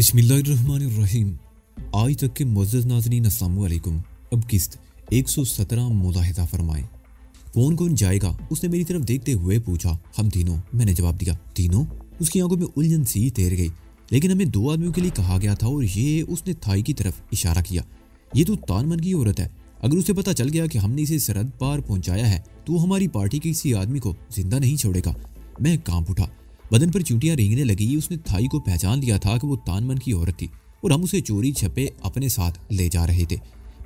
बिस्मिल्लाहिर्रहमानिर्रहीम। आज तक के मुअज़्ज़ज़ नाज़रीन अस्सलाम वालेकुम। अब किस्त 117 मुलाहिज़ा फरमाएं। कौन कौन जाएगा, उसने मेरी तरफ देखते हुए पूछा। हम तीनों। मैंने जवाब दिया, तीनों। उसकी आंखों में उलझन सी तैर गई। लेकिन हमें 2 आदमियों के लिए कहा गया था और ये उसने थाई की तरफ इशारा किया। ये तो तानमन की औरत है। अगर उसे पता चल गया कि हमने इसे सरहद पार पहुंचाया है तो वो हमारी पार्टी के किसी आदमी को जिंदा नहीं छोड़ेगा। मैं कांप उठा, बदन पर चूंटियां रेंगने लगी। उसने थाई को पहचान लिया था कि वो तानमन की औरत थी और हम उसे चोरी छपे अपने साथ ले जा रहे थे।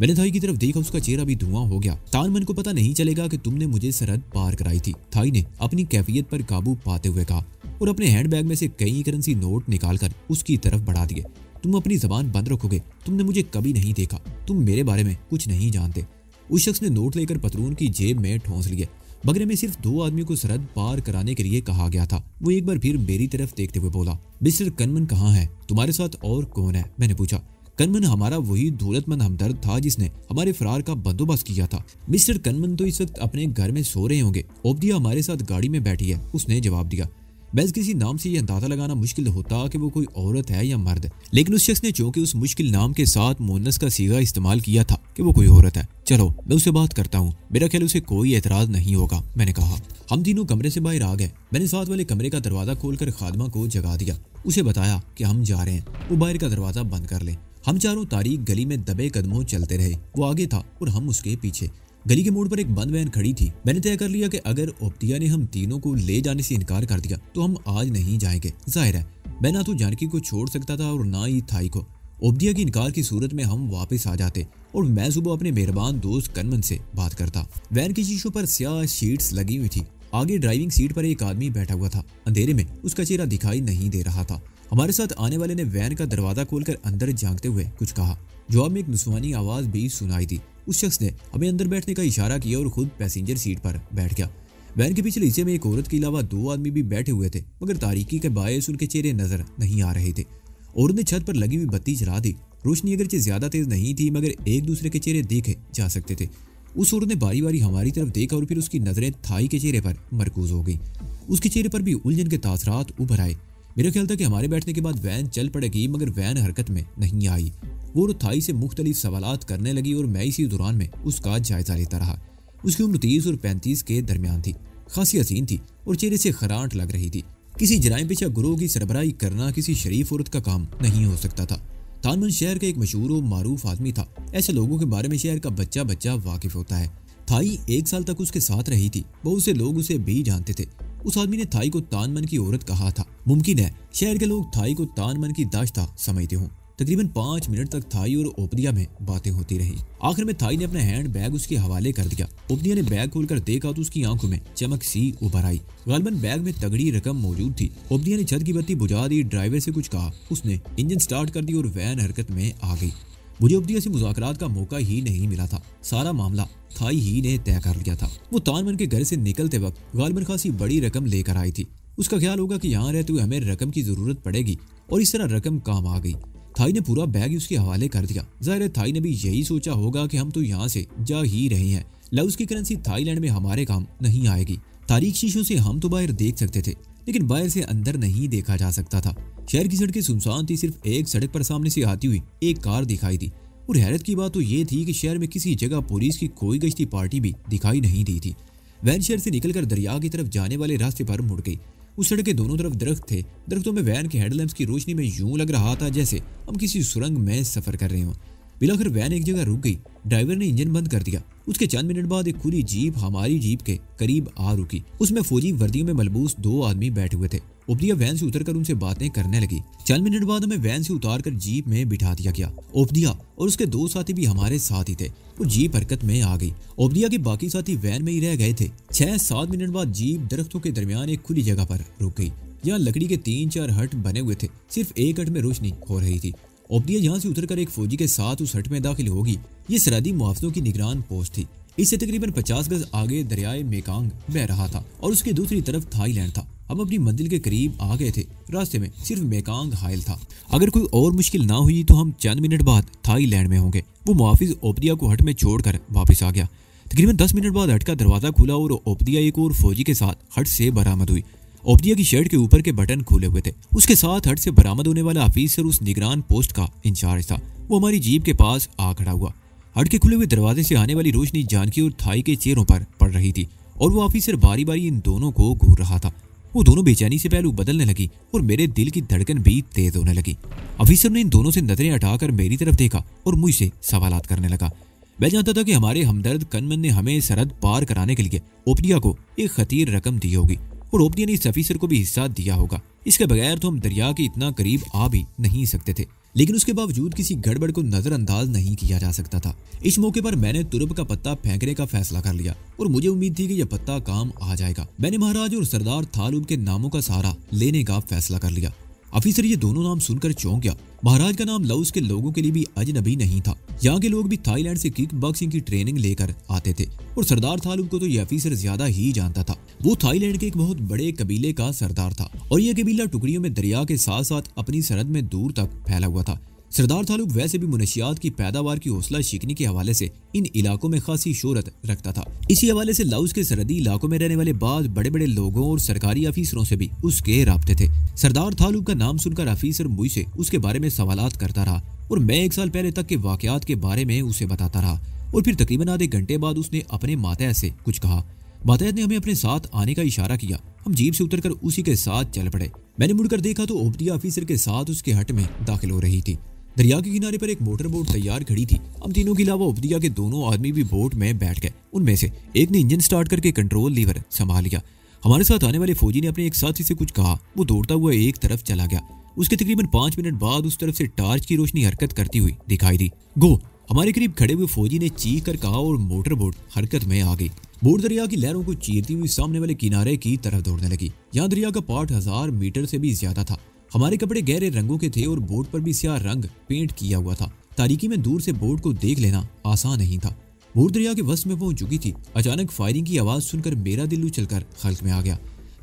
मैंने थाई की तरफ देखा, उसका चेहरा भी धुआं हो गया। तानमन को पता नहीं चलेगा कि तुमने मुझे सरहद पार कराई थी, थाई ने अपनी कैफियत पर काबू पाते हुए कहा और अपने हैंडबैग में से कई करेंसी नोट निकालकर उसकी तरफ बढ़ा दिए। तुम अपनी जबान बंद रखोगे, तुमने मुझे कभी नहीं देखा, तुम मेरे बारे में कुछ नहीं जानते। उस शख्स ने नोट लेकर पतलून की जेब में ठोंस लिए। मगर में सिर्फ 2 आदमियों को सरहद पार कराने के लिए कहा गया था। वो एक बार फिर मेरी तरफ देखते हुए बोला, मिस्टर कनमन कहाँ है? तुम्हारे साथ और कौन है? मैंने पूछा। कनमन हमारा वही दौलतमंद हमदर्द था जिसने हमारे फरार का बंदोबस्त किया था। मिस्टर कनमन तो इस वक्त अपने घर में सो रहे होंगे। ओब्दिया हमारे साथ गाड़ी में बैठी है, उसने जवाब दिया। बस किसी नाम से यह अंदाजा लगाना मुश्किल होता कि वो कोई औरत है या मर्द, लेकिन उस शख्स ने चूंकि उस मुश्किल नाम के साथ मुन्नस का सीगा इस्तेमाल किया था कि वो कोई औरत है। चलो मैं उससे बात करता हूँ, मेरा ख्याल उसे कोई एतराज नहीं होगा, मैंने कहा। हम तीनों कमरे से बाहर आ गए। मैंने साथ वाले कमरे का दरवाजा खोलकर खादमा को जगा दिया। उसे बताया कि हम जा रहे हैं, वो बाहर का दरवाजा बंद कर ले। हम चारों तारीख गली में दबे कदमों चलते रहे। वो आगे था और हम उसके पीछे। गली के मोड़ पर एक बंद वैन खड़ी थी। मैंने तय कर लिया कि अगर ओब्दिया ने हम तीनों को ले जाने से इनकार कर दिया तो हम आज नहीं जाएंगे। जाहिर है मैं ना तो जानकी को छोड़ सकता था और ना ही थाई को। ओब्दिया की इनकार की सूरत में हम वापस आ जाते और मैं सुबह अपने मेहरबान दोस्त कनमन से बात करता। वैन की शीशों पर स्याह शीट्स लगी हुई थी। आगे ड्राइविंग सीट पर एक आदमी बैठा हुआ था। अंधेरे में उसका चेहरा दिखाई नहीं दे रहा था। हमारे साथ आने वाले ने वैन का दरवाजा खोलकर अंदर झांकते हुए कुछ कहा। जवाब में एक नुस्वानी आवाज भी सुनाई दी। उस शख्स ने हमें अंदर बैठने का इशारा किया और खुद पैसेंजर सीट पर बैठ गया। वैन के पिछले हिस्से में एक औरत के अलावा 2 आदमी भी बैठे हुए थे, मगर तारीकी के बायस उनके चेहरे नजर नहीं आ रहे थे। औरत ने छत पर लगी हुई बत्ती जला दी। रोशनी अगरचे ज्यादा तेज नहीं थी, मगर एक दूसरे के चेहरे देखे जा सकते थे। उस औरत ने बारी बारी हमारी तरफ देखा और फिर उसकी नजरें थाई के चेहरे पर मरकूज हो गई। उसके चेहरे पर भी उलझन के तासरात उभर आए। मेरा ख्याल था कि हमारे बैठने के बाद वैन चल पड़ेगी, मगर वैन हरकत में नहीं आई। वो थाई से मुख्तलिफ सवालात करने लगी और मैं इसी दौरान में उसका जायजा लेता रहा। उसकी उम्र 30 और 35 के दरमियान थी। खासी हसीन थी और चेहरे से खरांट लग रही थी। किसी जराइम पेशा गुरोह की सरबराही करना किसी शरीफ औरत का काम नहीं हो सकता था। तानमन शहर का एक मशहूर और मारूफ आदमी था। ऐसे लोगों के बारे में शहर का बच्चा बच्चा वाकिफ होता है। थाई 1 साल तक उसके साथ रही थी। बहुत से लोग उसे भी जानते थे। उस आदमी ने थाई को तानमन की औरत कहा था। मुमकिन है शहर के लोग थाई को तानमन की दाश्ता समझते हों। तकरीबन 5 मिनट तक थाई और ओब्दिया में बातें होती रही। आखिर में थाई ने अपना हैंड बैग उसके हवाले कर दिया। ओब्दिया ने बैग खोलकर देखा तो उसकी आंखों में चमक सी उभर आई। गालिबन बैग में तगड़ी रकम मौजूद थी। ओब्दिया ने छत की बत्ती बुझा दी, ड्राइवर से कुछ कहा। उसने इंजन स्टार्ट कर दी और वैन हरकत में आ गई। मुझे ओब्दिया से मुज़ाकरात का मौका ही नहीं मिला था। सारा मामला थाई ही ने तय कर लिया था। वो तानमन के घर से निकलते वक्त गालिबन खासी बड़ी रकम लेकर आई थी। उसका ख्याल होगा कि यहाँ रहते हुए हमें रकम की जरूरत पड़ेगी और इस तरह रकम काम आ गई। थाई ने पूरा बैग ही उसके हवाले कर दिया। जाहिर है थाई ने भी यही सोचा होगा कि हम तो यहाँ से जा ही रहे हैं। लाउस की करेंसी थाईलैंड में हमारे काम नहीं आएगी। तारीख शीशों से हम तो बाहर देख सकते थे, लेकिन बाहर से अंदर नहीं देखा जा सकता था। शहर की सड़कें सुनसान थी। सिर्फ एक सड़क पर सामने से आती हुई एक कार दिखाई दी और हैरत की बात तो ये थी कि शहर में किसी जगह पुलिस की कोई गश्ती पार्टी भी दिखाई नहीं दी थी। वैन शहर से निकलकर दरिया की तरफ जाने वाले रास्ते पर मुड़ गई। उस सड़क के दोनों तरफ दरख्त थे। दरख्तों में वैन के हेडलैम्प्स की रोशनी में यूं लग रहा था जैसे हम किसी सुरंग में सफर कर रहे हों। बिलाखिर वैन एक जगह रुक गई। ड्राइवर ने इंजन बंद कर दिया। उसके चंद मिनट बाद एक खुली जीप हमारी जीप के करीब आ रुकी। उसमें फौजी वर्दियों में मलबूस 2 आदमी बैठे हुए थे। ओब्दिया वैन से उतरकर उनसे बातें करने लगी। चंद मिनट बाद हमें वैन से उतारकर जीप में बिठा दिया गया। ओब्दिया और उसके 2 साथी भी हमारे साथ ही थे। वो जीप हरकत में आ गई। ओब्दिया के बाकी साथी वैन में ही रह गए थे। 6-7 मिनट बाद जीप दरख्तों के दरमियान एक खुली जगह पर रुक गई। यहाँ लकड़ी के 3-4 हट बने हुए थे। सिर्फ एक हट में रोशनी हो रही थी। ओब्दिया यहाँ से उतरकर एक फौजी के साथ उस हट में दाखिल होगी। ये सरहदी मुआवजों की निगरान पोस्ट थी। इससे तकरीबन 50 गज आगे दरियाए मेकांग बह रहा था और उसके दूसरी तरफ थाईलैंड था। हम अपनी मंजिल के करीब आ गए थे। रास्ते में सिर्फ मेकांग हायल था। अगर कोई और मुश्किल ना हुई तो हम चंद मिनट बाद थाईलैंड में होंगे। वो मुआफिज ओब्दिया को हट में छोड़कर वापस आ गया। तकरीबन 10 मिनट बाद हट का दरवाजा खुला और ओब्दिया एक और फौजी के साथ हट से बरामद हुई। ओपदिया की शर्ट के ऊपर के बटन खुले हुए थे। उसके साथ हट से बरामद होने वाला ऑफिसर उस निगरान पोस्ट का इंचार्ज था। वो हमारी जीप के पास आ खड़ा हुआ। हट के खुले हुए दरवाजे से आने वाली रोशनी जानकी और थाई के चेहरों पर पड़ रही थी और वो ऑफिसर बारी बारी इन दोनों को घूर रहा था। वो दोनों बेचैनी से पहलू बदलने लगी और मेरे दिल की धड़कन भी तेज होने लगी। ऑफिसर ने इन दोनों से नजरें हटाकर मेरी तरफ देखा और मुझसे सवालात करने लगा। मैं जानता था कि हमारे हमदर्द कनमन ने हमें सरहद पार कराने के लिए ओपदिया को एक खतीर रकम दी होगी और ओपदिया ने इस ऑफिसर को भी हिस्सा दिया होगा। इसके बगैर तो हम दरिया के इतना करीब आ भी नहीं सकते थे, लेकिन उसके बावजूद किसी गड़बड़ को नजरअंदाज नहीं किया जा सकता था। इस मौके पर मैंने तुरब का पत्ता फेंकने का फैसला कर लिया और मुझे उम्मीद थी कि यह पत्ता काम आ जाएगा। मैंने महाराज और सरदार थालूब के नामों का सहारा लेने का फैसला कर लिया। ऑफिसर ये दोनों नाम सुनकर चौंक गया। महाराज का नाम लाओस के लोगों के लिए भी अजनबी नहीं था। यहाँ के लोग भी थाईलैंड से किक बॉक्सिंग की ट्रेनिंग लेकर आते थे और सरदार थालूब को तो ये ऑफिसर ज्यादा ही जानता था। वो थाईलैंड के एक बहुत बड़े कबीले का सरदार था और यह कबीला टुकड़ियों में दरिया के साथ साथ अपनी सरहद में दूर तक फैला हुआ था। सरदार थालूब वैसे भी मुनशियात की पैदावार की हौसला शिकनी के हवाले से इन इलाकों में खासी शोहरत रखता था। इसी हवाले से लाओस के सरहदी इलाकों में रहने वाले बाद बड़े बड़े लोगों और सरकारी ऑफिसरों से भी उसके राब्ते थे। सरदार थालूब का नाम सुनकर ऑफिसर मुझसे उसके बारे में सवालात करता रहा और मैं 1 साल पहले तक के वाकयात के बारे में उसे बताता रहा और फिर तकरीबन आधे घंटे बाद उसने अपने मातहत से कुछ कहा। मातहत ने हमें अपने साथ आने का इशारा किया। हम जीप से उतरकर उसी के साथ चल पड़े। मैंने मुड़कर देखा तो ओपदिया ऑफिसर के साथ उसके हट में दाखिल हो रही थी। दरिया के किनारे पर एक मोटर बोट तैयार खड़ी थी। हम तीनों के अलावा ओपदिया के दोनों आदमी भी बोट में बैठ गए। उनमें से एक ने इंजन स्टार्ट करके कंट्रोल लीवर संभाल लिया। हमारे साथ आने वाले फौजी ने अपने एक साथी से कुछ कहा। वो दौड़ता हुआ एक तरफ चला गया। उसके तकरीबन 5 मिनट बाद उस तरफ से टार्च की रोशनी हरकत करती हुई दिखाई दी। गो! हमारे करीब खड़े हुए फौजी ने चीख कर कहा और मोटर बोट हरकत में आ गई। बोट दरिया की लहरों को चीरती हुई सामने वाले किनारे की तरफ दौड़ने लगी। यहाँ दरिया का पाट 1000 मीटर से भी ज्यादा था। हमारे कपड़े गहरे रंगों के थे और बोट पर भी स्याह रंग पेंट किया हुआ था। तारीकी में दूर से बोट को देख लेना आसान नहीं था। बोट दरिया के वश में पहुंच चुकी थी। अचानक फायरिंग की आवाज सुनकर मेरा दिल उछलकर खल्क में आ गया।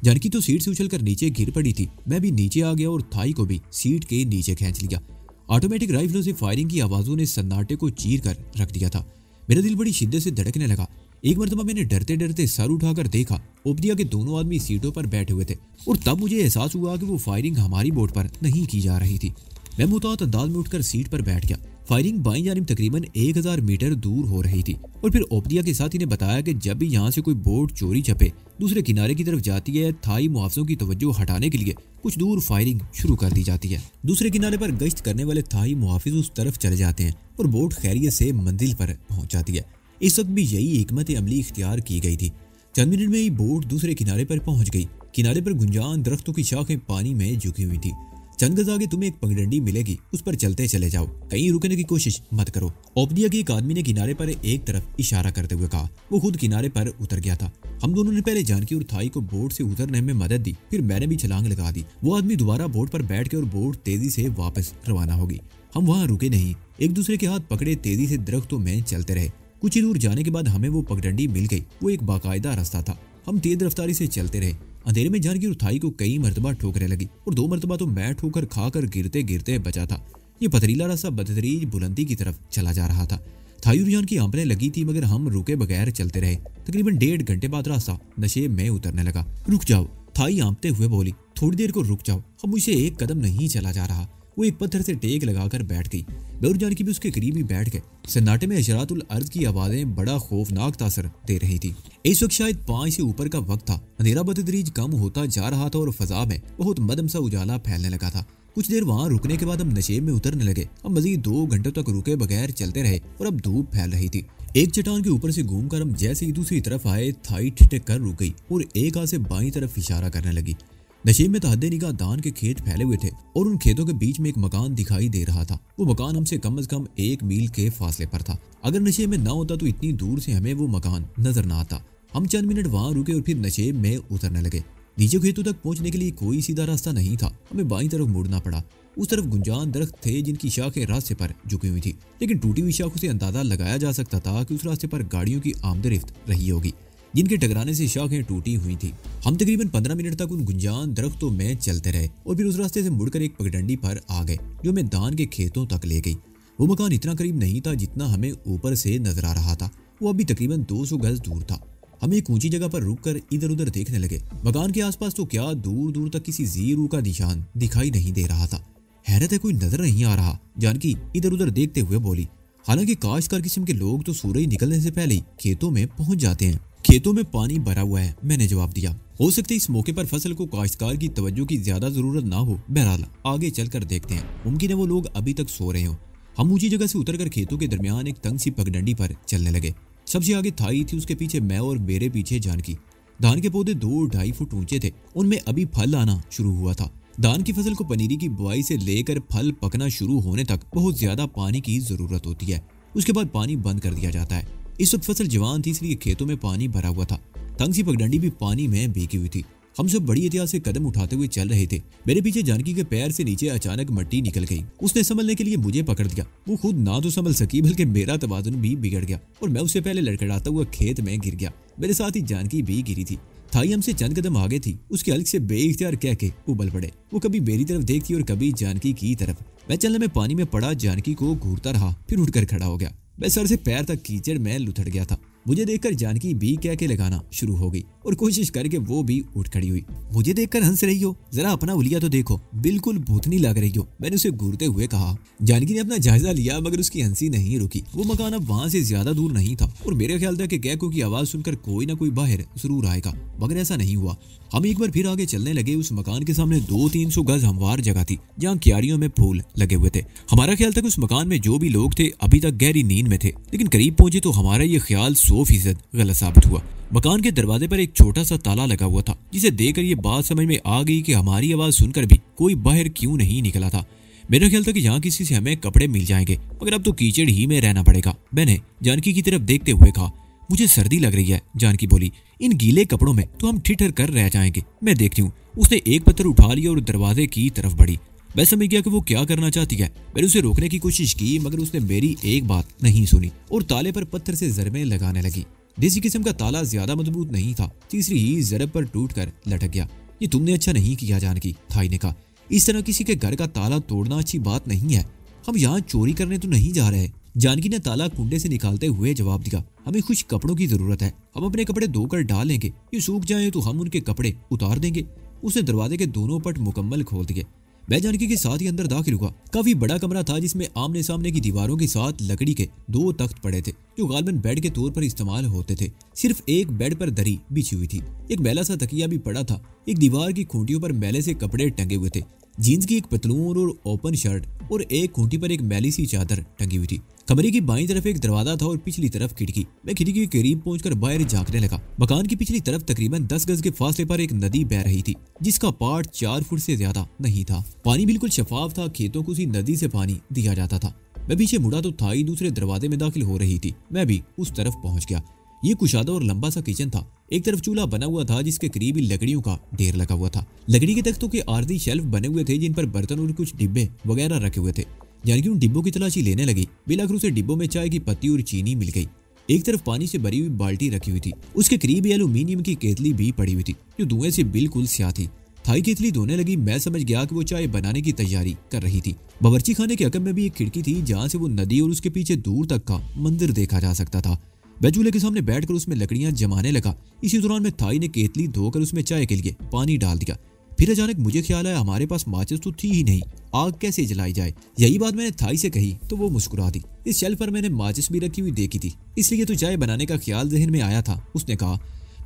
जानकी तो सीट से उछलकर नीचे गिर पड़ी थी। मैं भी नीचे आ गया और थाई को भी सीट के नीचे खींच लिया। ऑटोमेटिक राइफलों से फायरिंग की आवाजों ने सन्नाटे को चीर कर रख दिया था। मेरा दिल बड़ी शिद्दत से धड़कने लगा। एक मरतबा मैंने डरते डरते सर उठाकर देखा। ओपदिया के दोनों आदमी सीटों पर बैठे हुए थे और तब मुझे एहसास हुआ कि वो फायरिंग हमारी बोट पर नहीं की जा रही थी। मैं मुतात अंदाज में उठकर सीट पर बैठ गया। फायरिंग बाईं जानिब तकरीबन 1000 मीटर दूर हो रही थी और फिर ओपदिया के साथी ने बताया कि जब भी यहाँ से कोई बोट चोरी छपे दूसरे किनारे की तरफ जाती है, थाई मुहाफिजों की तवज्जो हटाने के लिए कुछ दूर फायरिंग शुरू कर दी जाती है। दूसरे किनारे पर गश्त करने वाले थाई मुहाफिज उस तरफ चले जाते हैं और बोट खैरियत से मंजिल पर पहुंच जाती है। इस वक्त भी यही हिकमत अमली इख्तियार की गई थी। चंद मिनट में ही बोट दूसरे किनारे पर पहुंच गई। किनारे पर गुंजान दरख्तों की शाखें पानी में झुकी हुई थी। चंद गज आगे तुम्हें एक पगडंडी मिलेगी, उस पर चलते चले जाओ, कहीं रुकने की कोशिश मत करो। ओपदिया के एक आदमी ने किनारे पर एक तरफ इशारा करते हुए कहा। वो खुद किनारे पर उतर गया था। हम दोनों ने पहले जानकी और थाई को बोट से उतरने में मदद दी, फिर मैंने भी छलांग लगा दी। वो आदमी दोबारा बोट पर बैठ के और बोट तेजी से वापस रवाना होगी। हम वहाँ रुके नहीं, एक दूसरे के हाथ पकड़े तेजी से दरख्तों में चलते रहे। कुछ ही दूर जाने के बाद हमें वो पगडंडी मिल गई। वो एक बाकायदा रास्ता था। हम तेज रफ्तारी से चलते रहे। अंधेरे में जानकी और थाई को कई मरतबा ठोकरें लगी और 2 मरतबा तो मैं ठोकर खाकर गिरते गिरते बचा था। ये पथरीला रास्ता बदतरीज बुलंदी की तरफ चला जा रहा था। थाई और जानकी आंपने लगी थी मगर हम रुके बगैर चलते रहे। तकरीबन 1.5 घंटे बाद रास्ता नशेब में उतरने लगा। रुक जाओ, थाई आंपते हुए बोली। थोड़ी देर को रुक जाओ, हम मुझसे एक कदम नहीं चला जा रहा। वो एक पत्थर से टेक लगाकर बैठ गई। मैं और जानकी भी उसके करीब ही बैठ गए। सन्नाटे में अशरातुल अर्ज की आवाजें बड़ा खौफनाक तासर दे रही थी। इस वक्त शायद 5 से ऊपर का वक्त था। अंधेरा बतदरीज कम होता जा रहा था और फजा में बहुत मदम सा उजाला फैलने लगा था। कुछ देर वहां रुकने के बाद हम नशेब में उतरने लगे। हम मजीद 2 घंटों तक रुके बगैर चलते रहे और अब धूप फैल रही थी। एक चट्टान के ऊपर से घूमकर हम जैसे ही दूसरी तरफ आए, थाई ठिठक कर रुक गई और एक हाथ से बाईं तरफ इशारा करने लगी। नशेब में तहद्दे निगाह धान के खेत फैले हुए थे और उन खेतों के बीच में एक मकान दिखाई दे रहा था। वो मकान हमसे कम से कम 1 मील के फासले पर था। अगर नशेब में ना होता तो इतनी दूर से हमें वो मकान नजर ना आता। हम चंद मिनट वहां रुके और फिर नशेब में उतरने लगे। नीचे खेतों तक पहुंचने के लिए कोई सीधा रास्ता नहीं था। हमें बाईं तरफ मुड़ना पड़ा। उस तरफ गुंजान दरख्त थे जिनकी शाखें रास्ते पर झुकी हुई थी, लेकिन टूटी हुई शाखों से अंदाजा लगाया जा सकता था कि उस रास्ते पर गाड़ियों की आमदरफ्त रही होगी, जिनके टकराने से शाखें टूटी हुई थी। हम तकरीबन 15 मिनट तक उन गुंजान दरख्तों में चलते रहे और फिर उस रास्ते से मुड़कर एक पगडंडी पर आ गए जो हमें धान के खेतों तक ले गई। वो मकान इतना करीब नहीं था जितना हमें ऊपर से नजर आ रहा था। वो अभी तकरीबन 200 गज दूर था। हम एक ऊंची जगह पर रुककर इधर उधर देखने लगे। मकान के आसपास तो क्या, दूर दूर तक किसी जीरू का निशान दिखाई नहीं दे रहा था। हैरत है, कोई नजर नहीं आ रहा, जानकी इधर उधर देखते हुए बोली। हालांकि काश्तकार किस्म के लोग तो सूरज निकलने से पहले ही खेतों में पहुंच जाते हैं। खेतों में पानी भरा हुआ है, मैंने जवाब दिया। हो सकता है इस मौके पर फसल को काश्तकार की तवज्जो की ज्यादा जरूरत ना हो। बहरहाल आगे चलकर देखते हैं, मुमकिन है वो लोग अभी तक सो रहे हो। हम ऊंची जगह से उतरकर खेतों के दरमियान एक तंग सी पगडंडी पर चलने लगे। सबसे आगे थाई थी, उसके पीछे मैं और मेरे पीछे जानकी। धान के पौधे 2-2.5 फुट ऊंचे थे, उनमें अभी फल आना शुरू हुआ था। धान की फसल को पनीरी की बुआई से लेकर फल पकना शुरू होने तक बहुत ज्यादा पानी की जरूरत होती है। उसके बाद पानी बंद कर दिया जाता है। इस वक्त फसल जवान थी, इसलिए खेतों में पानी भरा हुआ था। तंग सी पगडंडी भी पानी में भीगी हुई थी। हम सब बड़ी एहतियात से कदम उठाते हुए चल रहे थे। मेरे पीछे जानकी के पैर से नीचे अचानक मिट्टी निकल गई। उसने संभलने के लिए मुझे पकड़ दिया। वो खुद ना तो संभल सकी, बल्कि मेरा तवाजुन भी बिगड़ गया और मैं उससे पहले लड़खड़ाता हुआ खेत में गिर गया। मेरे साथ ही जानकी भी गिरी थी। थाई हमसे चंद कदम आगे थी। उसके हल्क से बेइख्तियार कह के उबल पड़े। वो कभी मेरी तरफ देखती और कभी जानकी की तरफ। मैं चलने में पानी में पड़ा जानकी को घूरता रहा, फिर उठकर खड़ा हो गया। मैं सर से पैर तक कीचड़ में लुढ़क गया था। मुझे देखकर जानकी भी कह के लगाना शुरू हो गई और कोशिश करके वो भी उठ खड़ी हुई। मुझे देखकर हंस रही हो, जरा अपना उलिया तो देखो, बिल्कुल भूतनी लग रही हो, मैंने उसे घूरते हुए कहा। जानकी ने अपना जायजा लिया, मगर उसकी हंसी नहीं रुकी। वो मकान अब वहां से ज्यादा दूर नहीं था और मेरा ख्याल था कि गैको की आवाज सुनकर कोई ना कोई बाहर जरूर आएगा, मगर ऐसा नहीं हुआ। हम एक बार फिर आगे चलने लगे। उस मकान के सामने 200-300 गज हमवार जगह थी, जहाँ क्यारियों में फूल लगे हुए थे। हमारा ख्याल था कि उस मकान में जो भी लोग थे अभी तक गहरी नींद में थे, लेकिन करीब पहुंचे तो हमारा ये ख्याल 100% गलत साबित हुआ। मकान के दरवाजे पर एक छोटा सा ताला लगा हुआ था, जिसे देखकर ये बात समझ में आ गई कि हमारी आवाज सुनकर भी कोई बाहर क्यों नहीं निकला था। मेरा ख्याल था कि यहाँ किसी से हमें कपड़े मिल जाएंगे, मगर अब तो कीचड़ ही में रहना पड़ेगा। मैंने जानकी की तरफ देखते हुए कहा, मुझे सर्दी लग रही है। जानकी बोली, इन गीले कपड़ों में तो हम ठिठर कर रह जाएंगे, मैं देखती हूँ। उसने एक पत्थर उठा लिया और दरवाजे की तरफ बढ़ी। मैं समझ गया कि वो क्या करना चाहती है। मैंने उसे रोकने की कोशिश की, मगर उसने मेरी एक बात नहीं सुनी और ताले पर पत्थर से ज़रबें लगाने लगी। देसी किस्म का ताला ज्यादा मजबूत नहीं था, तीसरी ही ज़रब पर टूटकर लटक गया। ये तुमने अच्छा नहीं किया जानकी, थाई ने कहा। इस तरह किसी के घर का ताला तोड़ना अच्छी बात नहीं है। हम यहाँ चोरी करने तो नहीं जा रहे। जानकी ने ताला कुंडे से निकालते हुए जवाब दिया, हमें कुछ कपड़ों की जरूरत है। हम अपने कपड़े धोकर डाल लेंगे, ये सूख जाए तो हम उनके कपड़े उतार देंगे। उसने दरवाजे के दोनों पट मुकम्मल खोल दिए। मैं जानकी के साथ ही अंदर दाखिल हुआ। काफी बड़ा कमरा था, जिसमें आमने सामने की दीवारों के साथ लकड़ी के 2 तख्त पड़े थे, जो गालबन बेड के तौर पर इस्तेमाल होते थे। सिर्फ एक बेड पर दरी बिछी हुई थी, एक मैला सा तकिया भी पड़ा था। एक दीवार की खूंटियों पर मैले से कपड़े टंगे हुए थे, जीन्स की एक पतलून और ओपन शर्ट, और एक खूंटी पर एक मैली सी चादर टंगी हुई थी। कमरे की बाईं तरफ एक दरवाजा था और पिछली तरफ खिड़की। मैं खिड़की के करीब पहुंचकर बाहर झांकने लगा। मकान की पिछली तरफ तकरीबन 10 गज के फासले पर एक नदी बह रही थी, जिसका पाट 4 फुट से ज्यादा नहीं था। पानी बिल्कुल शफाफ था, खेतों को उसी नदी से पानी दिया जाता था। मैं पीछे मुड़ा तो थाई दूसरे दरवाजे में दाखिल हो रही थी। मैं भी उस तरफ पहुंच गया। ये कुशादा और लंबा सा किचन था। एक तरफ चूल्हा बना हुआ था, जिसके करीब ही लकड़ियों का ढेर लगा हुआ था। लकड़ी के तख्तों के आर्दी शेल्फ बने हुए थे, जिन पर बर्तन और कुछ डिब्बे वगैरह रखे हुए थे। जानकी उन डिब्बों की तलाशी लेने लगी। बिलाखिर उसे डिब्बों में चाय की पत्ती और चीनी मिल गई। एक तरफ पानी से भरी हुई बाल्टी रखी हुई थी, उसके करीब ही एल्यूमिनियम की केतली भी पड़ी हुई थी, जो धुएं से बिल्कुल स्याह थी। थाई केतली धोने लगी। मैं समझ गया कि वो चाय बनाने की तैयारी कर रही थी। बावर्ची खाने के अकब में भी एक खिड़की थी, जहाँ से वो नदी और उसके पीछे दूर तक का मंदिर देखा जा सकता था। मैं चूल्हे के सामने बैठकर उसमें लकड़ियां जमाने लगा। इसी दौरान में थाई ने केतली धोकर उसमें चाय के लिए पानी डाल दिया। फिर अचानक मुझे ख्याल आया, हमारे पास माचिस तो थी ही नहीं, आग कैसे जलाई जाए। यही बात मैंने थाई से कही तो वो मुस्कुरा दी। इस शेल्फ पर मैंने माचिस भी रखी हुई देखी थी, इसलिए तो चाय बनाने का ख्याल जहन में आया था, उसने कहा।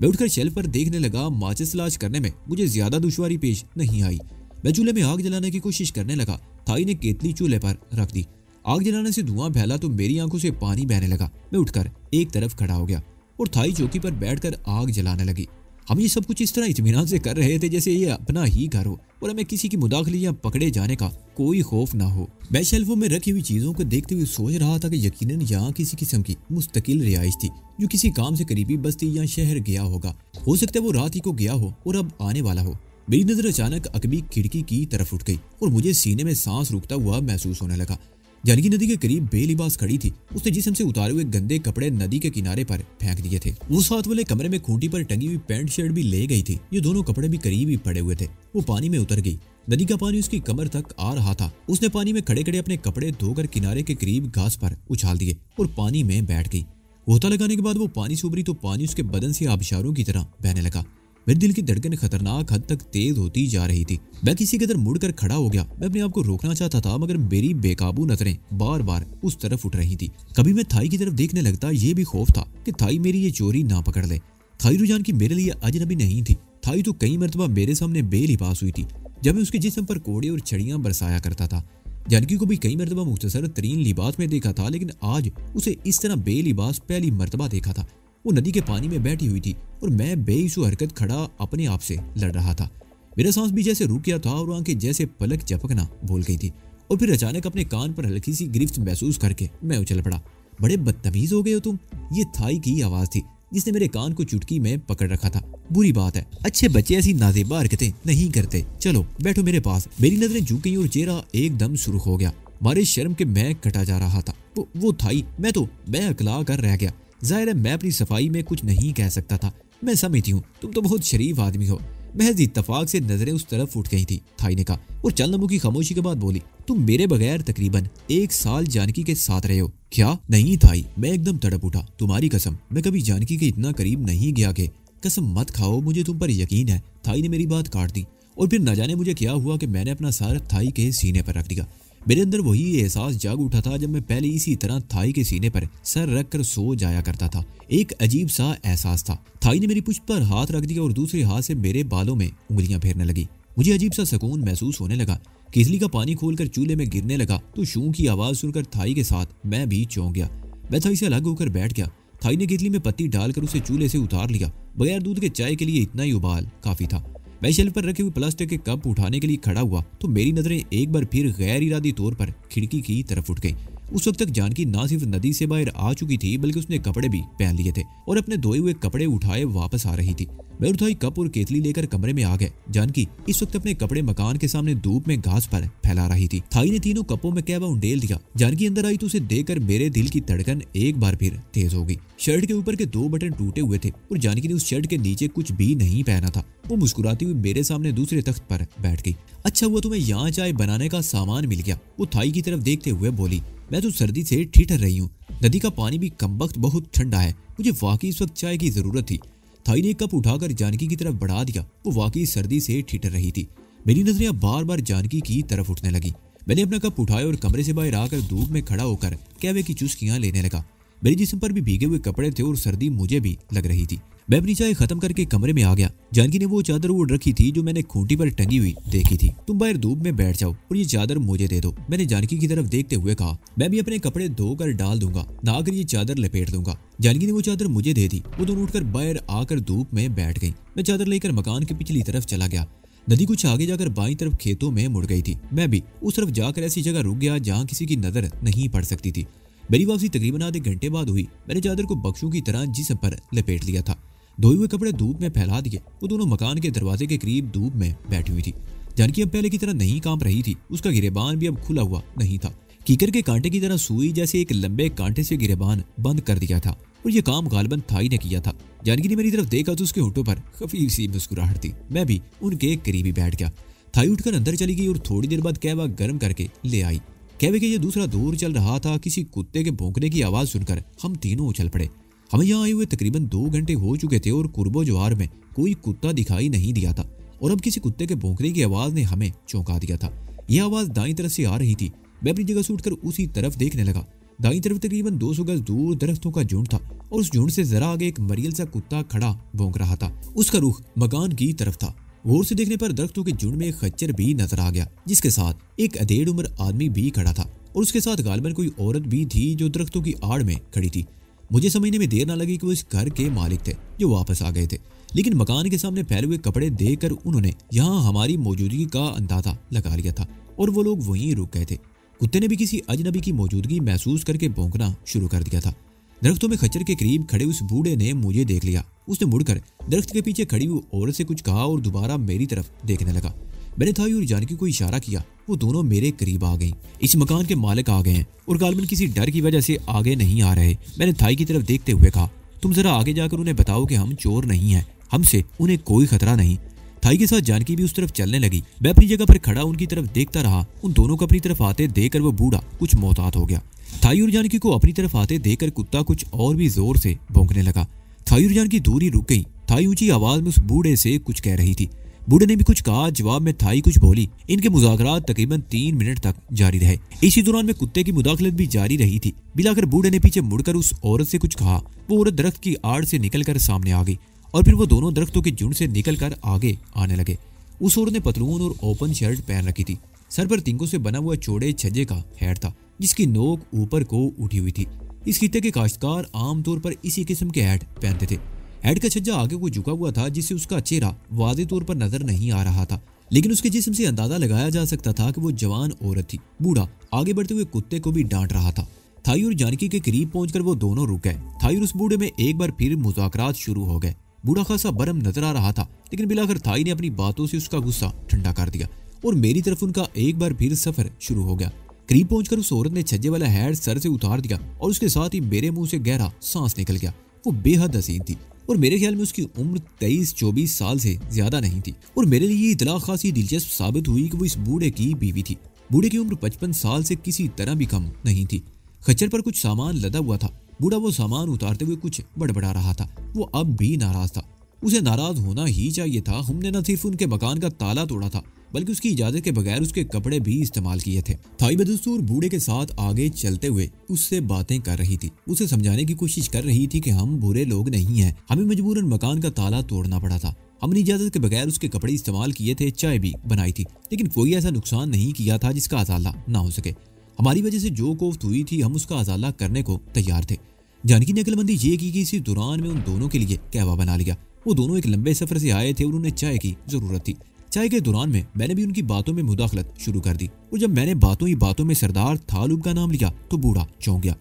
मैं उठकर शेल्फ पर देखने लगा। माचिस तलाश करने में मुझे ज्यादा दुश्वारी पेश नहीं आई। मैं चूल्हे में आग जलाने की कोशिश करने लगा। थाई ने केतली चूल्हे पर रख दी। आग जलाने से धुआं फैला तो मेरी आंखों से पानी बहने लगा। मैं उठकर एक तरफ खड़ा हो गया और थाई चौकी पर बैठकर आग जलाने लगी। हम ये सब कुछ इस तरह इत्मीनान से कर रहे थे जैसे ये अपना ही घर हो और हमें किसी की मुदाखले या पकड़े जाने का कोई खौफ ना हो। मैं शेल्फों में रखी हुई चीजों को देखते हुए सोच रहा था कि यकीनन यहाँ किसी किस्म की मुस्तकिल रिहाइश थी, जो किसी काम से करीबी बस्ती या शहर गया होगा। हो सकता है वो रात ही को गया हो और अब आने वाला हो। मेरी नजर अचानक अकबी खिड़की की तरफ उठ गई और मुझे सीने में सांस रुकता हुआ महसूस होने लगा। जानकी नदी के करीब बेलिबास खड़ी थी। उसने जिस्म से उतारे हुए गंदे कपड़े नदी के किनारे पर फेंक दिए थे। वो साथ वाले कमरे में खूंटी पर टंगी हुई पैंट शर्ट भी ले गई थी। ये दोनों कपड़े भी करीब ही पड़े हुए थे। वो पानी में उतर गई। नदी का पानी उसकी कमर तक आ रहा था। उसने पानी में खड़े खड़े अपने कपड़े धोकर किनारे के करीब घास पर उछाल दिए और पानी में बैठ गई। गोता लगाने के बाद वो पानी से उभरी तो पानी उसके बदन से आबशारों की तरह बहने लगा। मेरे दिल की धड़कन खतरनाक हद तक तेज होती जा रही थी। मैं किसी कदर मुड़कर खड़ा हो गया। मैं अपने आप को रोकना चाहता था मगर मेरी बेकाबू नजरें बार बार उस तरफ उठ रही थी। कभी मैं थाई की तरफ देखने लगता, ये भी खौफ था कि थाई मेरी ये चोरी ना पकड़ ले। थाई रुझान की मेरे लिए अजनबी नहीं थी। थाई तो कई मरतबा मेरे सामने बेलिबास हुई थी जब मैं उसके जिस्म पर कोड़े और छड़ियां बरसाया करता था। जानकी को भी कई मरतबा मुख्तसर तरीन लिबास में देखा था, लेकिन आज उसे इस तरह बेलिबास पहली मरतबा देखा था। वो नदी के पानी में बैठी हुई थी और मैं बेइसु हरकत खड़ा अपने आप से लड़ रहा था। मेरा सांस भी जैसे रुक गया था और आंखें जैसे पलक झपकना भूल गई थी। और फिर अचानक अपने कान पर हल्की सी गिरफ्त महसूस करके मैं उछल पड़ा। बड़े बदतमीज हो गए हो तुम। ये थाई की आवाज थी जिसने मेरे कान को चुटकी में पकड़ रखा था। बुरी बात है, अच्छे बच्चे ऐसी नाजेबा हरकतें नहीं करते। चलो बैठो मेरे पास। मेरी नजरें झुक गईं और चेहरा एकदम सुर्ख हो गया। मारे शर्म के मैं कटा जा रहा था। वो थाई, मैं अकला कर रह गया। जाहिर है मैं अपनी सफाई में कुछ नहीं कह सकता था। मैं समझती हूँ तुम तो बहुत शरीफ आदमी हो। महज इत्तफाक से नजरें उस तरफ उठ गई थी। थाई ने कहा और चंद लम्हों की खामोशी के बाद बोली, तुम मेरे बगैर तकरीबन 1 साल जानकी के साथ रहे हो क्या? नहीं थाई, मैं एकदम तड़प उठा। तुम्हारी कसम, मैं कभी जानकी के इतना करीब नहीं गया कि। कसम मत खाओ, मुझे तुम पर यकीन है। थाई ने मेरी बात काट दी और फिर न जाने मुझे क्या हुआ कि मैंने अपना सर थाई के सीने पर रख दिया। मेरे अंदर वही एहसास जाग उठा था जब मैं पहले इसी तरह थाई के सीने पर सर रख कर सो जाया करता था। एक अजीब सा एहसास था। थाई ने मेरी पुश्त पर हाथ रख दिया और दूसरे हाथ से मेरे बालों में उंगलियां फेरने लगी। मुझे अजीब सा सुकून महसूस होने लगा। केतली का पानी खोलकर चूल्हे में गिरने लगा तो शू की आवाज सुनकर थाई के साथ मैं भी चौंक गया। मैं थाई से अलग होकर बैठ गया। थाई ने केतली में पत्ती डालकर उसे चूल्हे से उतार लिया। बगैर दूध के चाय के लिए इतना ही उबाल काफी था। मैं शेल्फ पर रखे हुए प्लास्टिक के कप उठाने के लिए खड़ा हुआ तो मेरी नजरें एक बार फिर गैर इरादी तौर पर खिड़की की तरफ उठ गई। उस वक्त तक जानकी ना सिर्फ नदी से बाहर आ चुकी थी बल्कि उसने कपड़े भी पहन लिए थे और अपने धोए हुए कपड़े उठाए वापस आ रही थी। मैं और थाई कप और केतली लेकर कमरे में आ गए। जानकी इस वक्त अपने कपड़े मकान के सामने धूप में घास पर फैला रही थी। थाई ने तीनों कपों में कहवा उंडेल दिया। जानकी अंदर आई तो उसे देखकर मेरे दिल की धड़कन एक बार फिर तेज हो गई। शर्ट के ऊपर के 2 बटन टूटे हुए थे और जानकी ने उस शर्ट के नीचे कुछ भी नहीं पहना था। वो मुस्कुराती हुई मेरे सामने दूसरे तख्त पर बैठ गई। अच्छा हुआ तुम्हें यहाँ चाय बनाने का सामान मिल गया, वो थाई की तरफ देखते हुए बोली। मैं तो सर्दी से ठिठर रही हूँ। नदी का पानी भी कमबख्त बहुत ठंडा है। मुझे वाकई इस वक्त चाय की जरूरत थी। थाई ने एक कप उठाकर जानकी की तरफ बढ़ा दिया। वो वाकई सर्दी से ठिठर रही थी। मेरी नजरें अब बार बार जानकी की तरफ उठने लगी। मैंने अपना कप उठाया और कमरे से बाहर आकर धूप में खड़ा होकर कहवे की चुस्कियां लेने लगा। मेरे जिस्म पर भी भीगे हुए कपड़े थे और सर्दी मुझे भी लग रही थी। मैं अपनी चाय खत्म करके कमरे में आ गया। जानकी ने वो चादर ओढ़ रखी थी जो मैंने खूंटी पर टंगी हुई देखी थी। तुम बाहर धूप में बैठ जाओ और ये चादर मुझे दे दो, मैंने जानकी की तरफ देखते हुए कहा। मैं भी अपने कपड़े धोकर डाल दूंगा, नहाकर ये चादर लपेट दूंगा। जानकी ने वो चादर मुझे दे दी। वो दोनों उठकर बाहर आकर धूप में बैठ गई। मैं चादर लेकर मकान की पिछली तरफ चला गया। नदी कुछ आगे जाकर बाईं तरफ खेतों में मुड़ गई थी। मैं भी उस तरफ जाकर ऐसी जगह रुक गया जहाँ किसी की नजर नहीं पड़ सकती थी। मेरी वापसी तकरीबन आधे घंटे बाद हुई। मैंने चादर को बक्सों की तरह जिस्म पर लपेट लिया था। धोए हुए कपड़े धूप में फैला दिए। वो दोनों मकान के दरवाजे के करीब धूप में बैठी हुई थी। जानकी अब पहले की तरह नहीं कांप रही थी। उसका गिरेबान भी अब खुला हुआ नहीं था। कीकर के कांटे की तरह सुई जैसे एक लंबे कांटे से गिरेबान बंद कर दिया था और ये काम गालिबन थाई ने किया था। जानकी ने मेरी तरफ देखा तो उसके होंठों पर खफीफ सी मुस्कुराहट थी। मैं भी उनके करीब ही बैठ गया। थाई उठकर अंदर चली गई और थोड़ी देर बाद कहवा गर्म करके ले आई। कहवे के ये दूसरा दौर चल रहा था। किसी कुत्ते के भौंकने की आवाज सुनकर हम तीनों उछल पड़े। हमें यहाँ आए हुए तकरीबन 2 घंटे हो चुके थे और कुर्बो जवार में कोई कुत्ता दिखाई नहीं दिया था और अब किसी कुत्ते के भौंकने की आवाज ने हमें चौंका दिया था। यह आवाज दाईं तरफ से आ रही थी। मैं अपनी जगह से उठकर उसी तरफ देखने लगा। दाईं तरफ तकरीबन 200 गज दूर दरख्तों का झुंड था और उस झुंड से जरा आगे एक मरियल सा कुत्ता खड़ा भौंक रहा था। उसका रुख मकान की तरफ था। गौर से देखने पर दरख्तों के झुंड में एक खच्चर भी नजर आ गया जिसके साथ एक अधेड़ उम्र आदमी भी खड़ा था और उसके साथ गालिबन कोई औरत भी थी जो दरख्तों की आड़ में खड़ी थी। मुझे समझने में देर ना लगी कि वो इस घर के मालिक थे जो वापस आ गए थे, लेकिन मकान के सामने फैले हुए कपड़े देखकर उन्होंने यहाँ हमारी मौजूदगी का अंदाजा लगा लिया था और वो लोग वहीं रुक गए थे। कुत्ते ने भी किसी अजनबी की मौजूदगी महसूस करके भौंकना शुरू कर दिया था। दरख्तों में खच्चर के करीब खड़े उस बूढ़े ने मुझे देख लिया। उसने मुड़कर दरख्त के पीछे खड़ी हुई औरत से कुछ कहा और दोबारा मेरी तरफ देखने लगा। मैंने थाई और जानकी को इशारा किया। वो दोनों मेरे करीब आ गईं। इस मकान के मालिक आ गए हैं और गालिबन किसी डर की वजह से आगे नहीं आ रहे। मैंने थाई की तरफ देखते हुए कहा, तुम जरा आगे जाकर उन्हें बताओ कि हम चोर नहीं हैं, हमसे उन्हें कोई खतरा नहीं। थाई के साथ जानकी भी उस तरफ चलने लगी। मैं अपनी जगह पर खड़ा उनकी तरफ देखता रहा। उन दोनों को अपनी तरफ आते देखकर वो बूढ़ा कुछ मोहतात हो गया। थाई और जानकी को अपनी तरफ आते देखकर कुत्ता कुछ और भी जोर से भौंकने लगा। थाई और जानकी दूरी रुक गई। थाई ऊंची आवाज में उस बूढ़े से कुछ कह रही थी। बूढ़े ने भी कुछ कहा। जवाब में थाई कुछ बोली। इनके मुज़ाकरात तकरीबन 3 मिनट तक जारी रहे। इसी दौरान में कुत्ते की मुदाखलत भी जारी रही थी। बिलाकर बूढ़े ने पीछे मुड़कर उस औरत से कुछ कहा। वो औरत दरख्त की आड़ से निकलकर सामने आ गई और फिर वो दोनों दरख्तों के झुंड से निकलकर आगे आने लगे। उस औरत ने पतलून और ओपन शर्ट पहन रखी थी। सर पर तिंकों से बना हुआ चौड़े छज्जे का हैट था जिसकी नोक ऊपर को उठी हुई थी। इस खित्ते के काश्तकार आमतौर पर इसी किस्म के हैट पहनते थे। हैट का छज्जा आगे को झुका हुआ था जिससे उसका चेहरा वाज़ेह तौर पर नजर नहीं आ रहा था, लेकिन उसके जिस्म से अंदाजा लगाया जा सकता था कि वो जवान औरत थी। बूढ़ा आगे बढ़ते हुए कुत्ते को भी डांट रहा था। थाई और जानकी के करीब पहुंचकर वो दोनों रुक गए। थाई और उस बूढ़े में एक बार फिर मुज़ाकरात शुरू हो गए। बूढ़ा खासा बरम नजर आ रहा था, लेकिन बिलाकर थाई ने अपनी बातों से उसका गुस्सा ठंडा कर दिया और मेरी तरफ उनका एक बार फिर सफर शुरू हो गया। करीब पहुंचकर उस औरत ने छज्जे वाला हैट सर से उतार दिया और उसके साथ ही मेरे मुंह से गहरा सांस निकल गया। वो बेहद हसीन थी और मेरे ख्याल में उसकी उम्र 23-24 साल से ज्यादा नहीं थी और मेरे लिए ये इतला खासी दिलचस्प साबित हुई कि वो इस बूढ़े की बीवी थी। बूढ़े की उम्र 55 साल से किसी तरह भी कम नहीं थी। खच्चर पर कुछ सामान लदा हुआ था। बूढ़ा वो सामान उतारते हुए कुछ बड़बड़ा रहा था। वो अब भी नाराज था। उसे नाराज होना ही चाहिए था। हमने न सिर्फ उनके मकान का ताला तोड़ा था बल्कि उसकी इजाजत के बगैर उसके कपड़े भी इस्तेमाल किए थे। थाई बदस्तूर बूढ़े के साथ आगे चलते हुए उससे बातें कर रही थी। उसे समझाने की कोशिश कर रही थी कि हम बुरे लोग नहीं हैं, हमें मजबूरन मकान का ताला तोड़ना पड़ा था। हमने इजाजत के बगैर उसके कपड़े इस्तेमाल किए थे, चाय भी बनाई थी, लेकिन कोई ऐसा नुकसान नहीं किया था जिसका अजाला ना हो सके। हमारी वजह से जो कोफ्त हुई थी हम उसका अजाला करने को तैयार थे। जानकी ने अक्लमंदी ये की कि इसी दौरान में उन दोनों के लिए कहवा बना लिया। वो दोनों एक लंबे सफर से आए थे और उन्हें चाय की जरूरत थी। चाय के दौरान में मैंने भी उनकी बातों में मुदाखलत शुरू कर दी और जब मैंने बातों ही बातों में सरदार थालूब का नाम लिया तो बूढ़ा चौंक गया।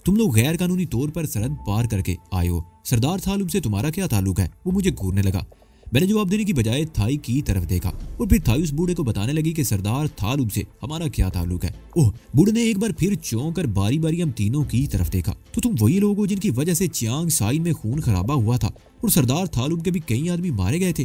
तुम लोग गैर कानूनी तौर पर सरहद पार करके आए हो, सरदार थालूब से तुम्हारा क्या ताल्लुक है? वो मुझे घूरने लगा। मैंने जवाब देने की बजाय थाई की तरफ देखा और फिर थाई उस बूढ़े को बताने लगी कि सरदार थालूब से हमारा क्या ताल्लुक है। ओह, बूढ़े ने एक बार फिर चौंक कर बारी बारी हम तीनों की तरफ देखा। तो तुम वही लोग हो जिनकी वजह से चियांग साइन में खून खराबा हुआ था और सरदार थालूब के भी कई आदमी मारे गए थे।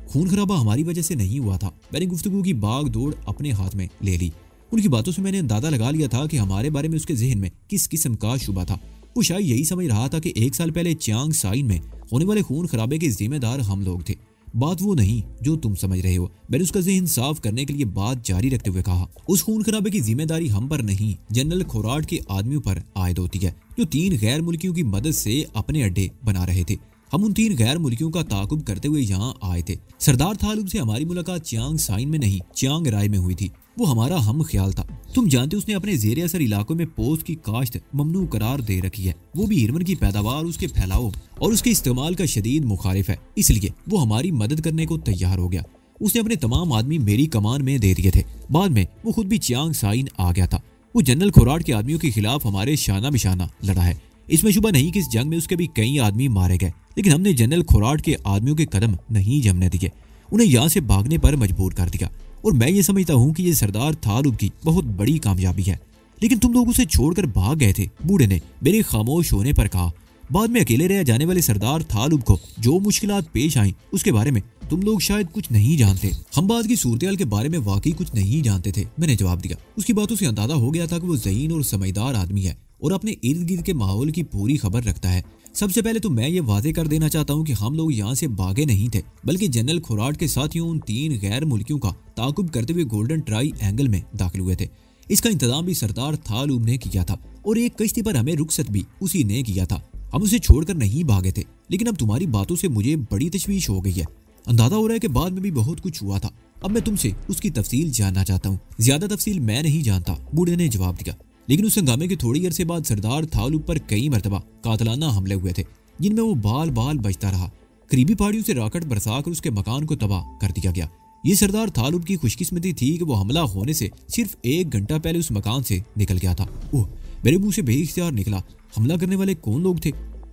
खून खराबा हमारी वजह से नहीं हुआ था। मैंने गुफ्तगू की बाग दौड़ अपने हाथ में ले ली। उनकी बातों से मैंने अंदाजा लगा लिया था कि हमारे बारे में उसके जहन में किस किस्म का शुबा था। वो शायद यही समझ रहा था कि 1 साल पहले चियांग साइन में होने वाले खून खराबे के जिम्मेदार हम लोग थे। बात वो नहीं जो तुम समझ रहे हो। मैंने उसका जहन साफ करने के लिए बात जारी रखते हुए कहा, उस खून खराबे की जिम्मेदारी हम पर नहीं, जनरल खोराट के आदमियों पर आयद होती है जो 3 गैर मुल्कियों की मदद से अपने अड्डे बना रहे थे। हम उन 3 गैर मुल्कियों का ताकुब करते हुए यहाँ आए थे। सरदार थालूब से हमारी मुलाकात चियांग साइन में नहीं, चियांग राय में हुई थी। वो हमारा हम ख्याल था। तुम जानते उसने अपने जेर असर इलाकों में पोस्त की काश्त ममनू करार दे रखी है। वो भी हिरवन की पैदावार, उसके फैलाव और उसके इस्तेमाल का शदीद मुखालिफ है, इसलिए वो हमारी मदद करने को तैयार हो गया। उसने अपने तमाम आदमी मेरी कमान में दे दिए थे। बाद में वो खुद भी चियांग साइन आ गया था। वो जनरल खोराट के आदमियों के खिलाफ हमारे शाना बिशाना लड़ा है। इसमें शुबा नहीं कि इस जंग में उसके भी कई आदमी मारे गए, लेकिन हमने जनरल खोराट के आदमियों के कदम नहीं जमने दिए, उन्हें यहाँ से भागने पर मजबूर कर दिया। और मैं ये समझता हूँ कि ये सरदार थालूब की बहुत बड़ी कामयाबी है। लेकिन तुम लोग उसे छोड़कर भाग गए थे, बूढ़े ने मेरे खामोश होने पर कहा। बाद में अकेले रह जाने वाले सरदार थालूब को जो मुश्किलात पेश आई उसके बारे में तुम लोग शायद कुछ नहीं जानते। हम बाद की सूरत के बारे में वाकई कुछ नहीं जानते थे, मैंने जवाब दिया। उसकी बातों से अंदाजा हो गया था कि वो ज़हीन और समझदार आदमी है और अपने इर्द गिर्द के माहौल की पूरी खबर रखता है। सबसे पहले तो मैं ये वादे कर देना चाहता हूँ कि हम लोग यहाँ से भागे नहीं थे, बल्कि जनरल खोराट के साथियों उन 3 गैर मुल्कियों का ताकुब करते हुए गोल्डन ट्राई एंगल में दाखिल हुए थे। इसका इंतजाम भी सरदार थालूब ने किया था और एक कश्ती पर हमें रुखसत भी उसी ने किया था। हम उसे छोड़कर नहीं भागे थे, लेकिन अब तुम्हारी बातों से मुझे बड़ी तशवीश हो गई है। अंदाजा हो रहा है कि बाद में भी बहुत कुछ हुआ था। अब मैं तुमसे उसकी तफसील जानना चाहता हूँ। ज्यादा तफसील मैं नहीं जानता, बूढ़े ने जवाब दिया। लेकिन उस हंगामे के थोड़ी अरसे बाद सरदार थालूब पर कई मरतबा कातलाना हमले हुए थे, जिनमें वो बाल बाल बचता रहा। करीबी पहाड़ियों से राकेट बरसाकर उसके मकान को तबाह कर दिया गया। ये सरदार थालूब की खुशकिस्मती थी कि वो हमला होने से सिर्फ 1 घंटा पहले उस मकान से निकल गया था। ओह, मेरे मुंह से बेइख्तियार निकला, हमला करने वाले कौन लोग थे?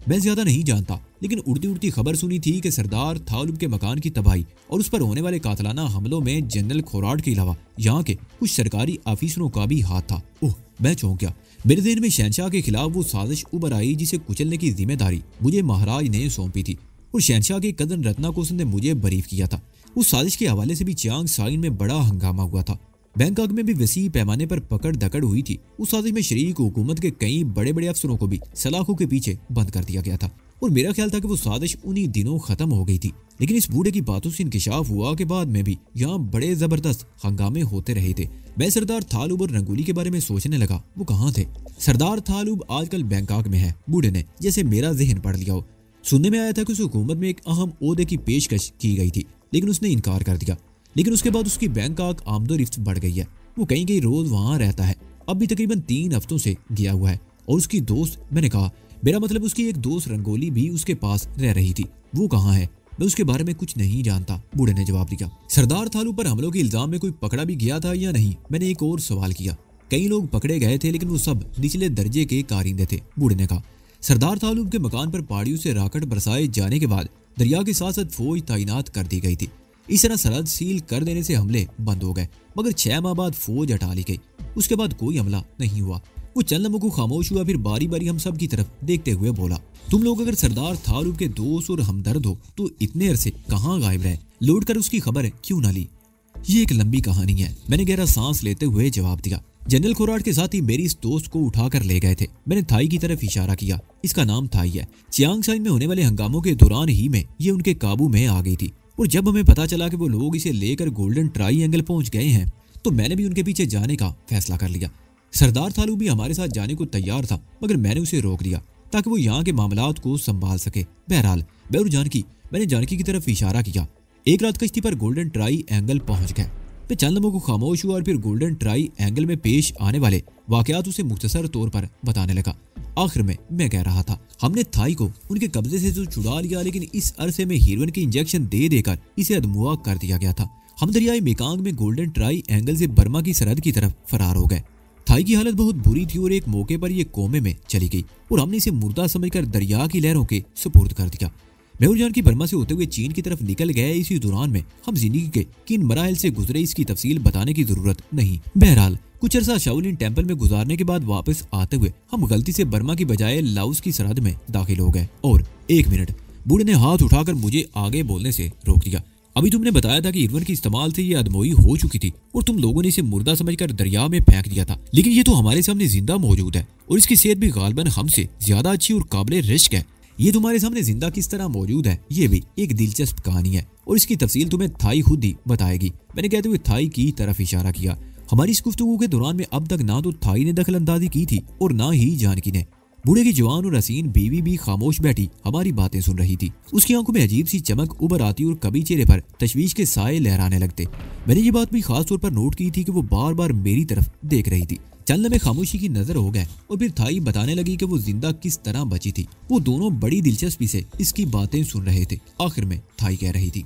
मैं ज्यादा नहीं जानता, लेकिन उड़ती उड़ती खबर सुनी थी कि सरदार थालूब के मकान की तबाही और उस पर होने वाले कातलाना हमलों में जनरल खोराट के अलावा यहाँ के कुछ सरकारी ऑफिसरों का भी हाथ था। ओह, मैं चौंक गया। मेरे ज़हन में शहनशाह के खिलाफ वो साजिश उभर आई जिसे कुचलने की जिम्मेदारी मुझे महाराज ने सौंपी थी और शहनशाह के कदन रत्ना को उसने मुझे बरीफ किया था। उस साजिश के हवाले से भी चियांग साइन में बड़ा हंगामा हुआ था। बैंकॉक में भी वसी पैमाने पर पकड़ धकड़ हुई थी। उस साजिश में शरीक हुकूमत के कई बड़े बड़े अफसरों को भी सलाखों के पीछे बंद कर दिया गया था और मेरा ख्याल था कि वो साजिश उन्हीं दिनों खत्म हो गई थी। लेकिन इस बूढ़े की बातों से इंकिशाफ हुआ के बाद में भी यहाँ बड़े जबरदस्त हंगामे होते रहे थे। मैं सरदार थालूब और रंगोली के बारे में सोचने लगा, वो कहाँ थे? सरदार थालूब आजकल बैंकॉक में है। बूढ़े ने जैसे मेरा जहन पढ़ लिया हो। सुनने में आया था कि उस हुकूमत में एक अहम ओहदे की पेशकश की गई थी, लेकिन उसने इनकार कर दिया। लेकिन उसके बाद उसकी बैंकॉक आमदोरफ्त बढ़ गई है। वो कहीं रोज वहां रहता है। अब भी तकरीबन 3 हफ्तों से गया हुआ है। और उसकी दोस्त, मैंने कहा मेरा मतलब उसकी एक दोस्त रंगोली भी उसके पास रह रही थी। वो कहाँ है? मैं उसके बारे में कुछ नहीं जानता, बूढ़े ने जवाब दिया। सरदार थालू पर हमलों के इल्जाम में कोई पकड़ा भी गया था या नहीं? मैंने एक और सवाल किया। कई लोग पकड़े गए थे, लेकिन वो सब निचले दर्जे के कारिंदे थे, बूढ़े ने कहा। सरदार थालूब के मकान पर पहाड़ियों से राकेट बरसाए जाने के बाद दरिया के साथ साथ फौज तैनात कर दी गई थी। इस तरह सरहद सील कर देने से हमले बंद हो गए, मगर 6 माह बाद फौज हटा ली गई। उसके बाद कोई हमला नहीं हुआ। वो चंद लम्हों को खामोश हुआ, फिर बारी बारी हम सब की तरफ देखते हुए बोला, तुम लोग अगर सरदार थालूब के दोस्त और हमदर्द हो तो इतने अरसे कहाँ गायब रहे? लौट कर उसकी खबर क्यों ना ली? ये एक लंबी कहानी है, मैंने गहरा सांस लेते हुए जवाब दिया। जनरल खोराट के साथ ही मेरी इस दोस्त को उठाकर ले गए थे। मैंने थाई की तरफ इशारा किया। इसका नाम थाई है। चियांग साइन में होने वाले हंगामों के दौरान ही में ये उनके काबू में आ गई थी और जब हमें पता चला कि वो लोग इसे लेकर गोल्डन ट्राइएंगल पहुंच गए हैं तो मैंने भी उनके पीछे जाने का फैसला कर लिया। सरदार थालू भी हमारे साथ जाने को तैयार था, मगर मैंने उसे रोक दिया ताकि वो यहाँ के मामलात को संभाल सके। बहरहाल मैं और मैंने जानकी की तरफ इशारा किया। एक रात कश्ती पर गोल्डन ट्राई एंगल पहुंच गए। मैं चंद लम्हों को खामोश हुआ और फिर गोल्डन ट्राई एंगल में पेश आने वाले वाकयात उसे मुख्तसर तौर पर बताने लगा। आखिर में मैं कह रहा था, हमने थाई को उनके कब्जे से तो छुड़ा लिया, लेकिन इस अरसे में हीरोइन के इंजेक्शन दे देकर इसे अदमुआ कर दिया गया था। हम दरियाई मेकांग में गोल्डन ट्राई एंगल से बर्मा की सरहद की तरफ फरार हो गए। थाई की हालत बहुत बुरी थी और एक मौके पर ये कोमे में चली गई और हमने इसे मुर्दा समझकर दरिया की लहरों के सुपुर्द कर दिया। मैं और जान की बर्मा से होते हुए चीन की तरफ निकल गए। इसी दौरान में हम जिंदगी के किन मराहल से गुजरे इसकी तफसील बताने की जरूरत नहीं। बहरहाल कुछ अरसा शाओलिन टेम्पल में गुजारने के बाद वापस आते हुए हम गलती से बर्मा की बजाय लाओस की सरहद में दाखिल हो गए। और 1 मिनट, बूढ़े ने हाथ उठाकर मुझे आगे बोलने से रोक दिया। अभी तुमने बताया था कि इरवन के इस्तेमाल से ये अदमोई हो चुकी थी और तुम लोगों ने इसे मुर्दा समझकर दरिया में फेंक दिया था, लेकिन ये तो हमारे सामने जिंदा मौजूद है और इसकी सेहत भी गालिबन हमसे ज्यादा अच्छी और काबिल रिश्क है। ये तुम्हारे सामने जिंदा किस तरह मौजूद है, ये भी एक दिलचस्प कहानी है और इसकी तफसील तुम्हें थाई खुद ही बताएगी। मैंने कहते हुए थाई की तरफ इशारा किया। हमारी इस गुफ्तगू के दौरान में अब तक ना तो थाई ने दखल अंदाजी की थी और ना ही जानकी ने। बूढ़े की जवान और हसीन बीवी भी खामोश बैठी हमारी बातें सुन रही थी। उसकी आंखों में अजीब सी चमक उभर आती और कभी चेहरे पर तशवीश के साए लहराने लगते। मैंने ये बात भी खास तौर पर नोट की थी कि वो बार बार मेरी तरफ देख रही थी। चंद लम्हे खामोशी की नजर हो गए और फिर थाई बताने लगी कि वो जिंदा किस तरह बची थी। वो दोनों बड़ी दिलचस्पी से इसकी बातें सुन रहे थे। आखिर में थाई कह रही थी,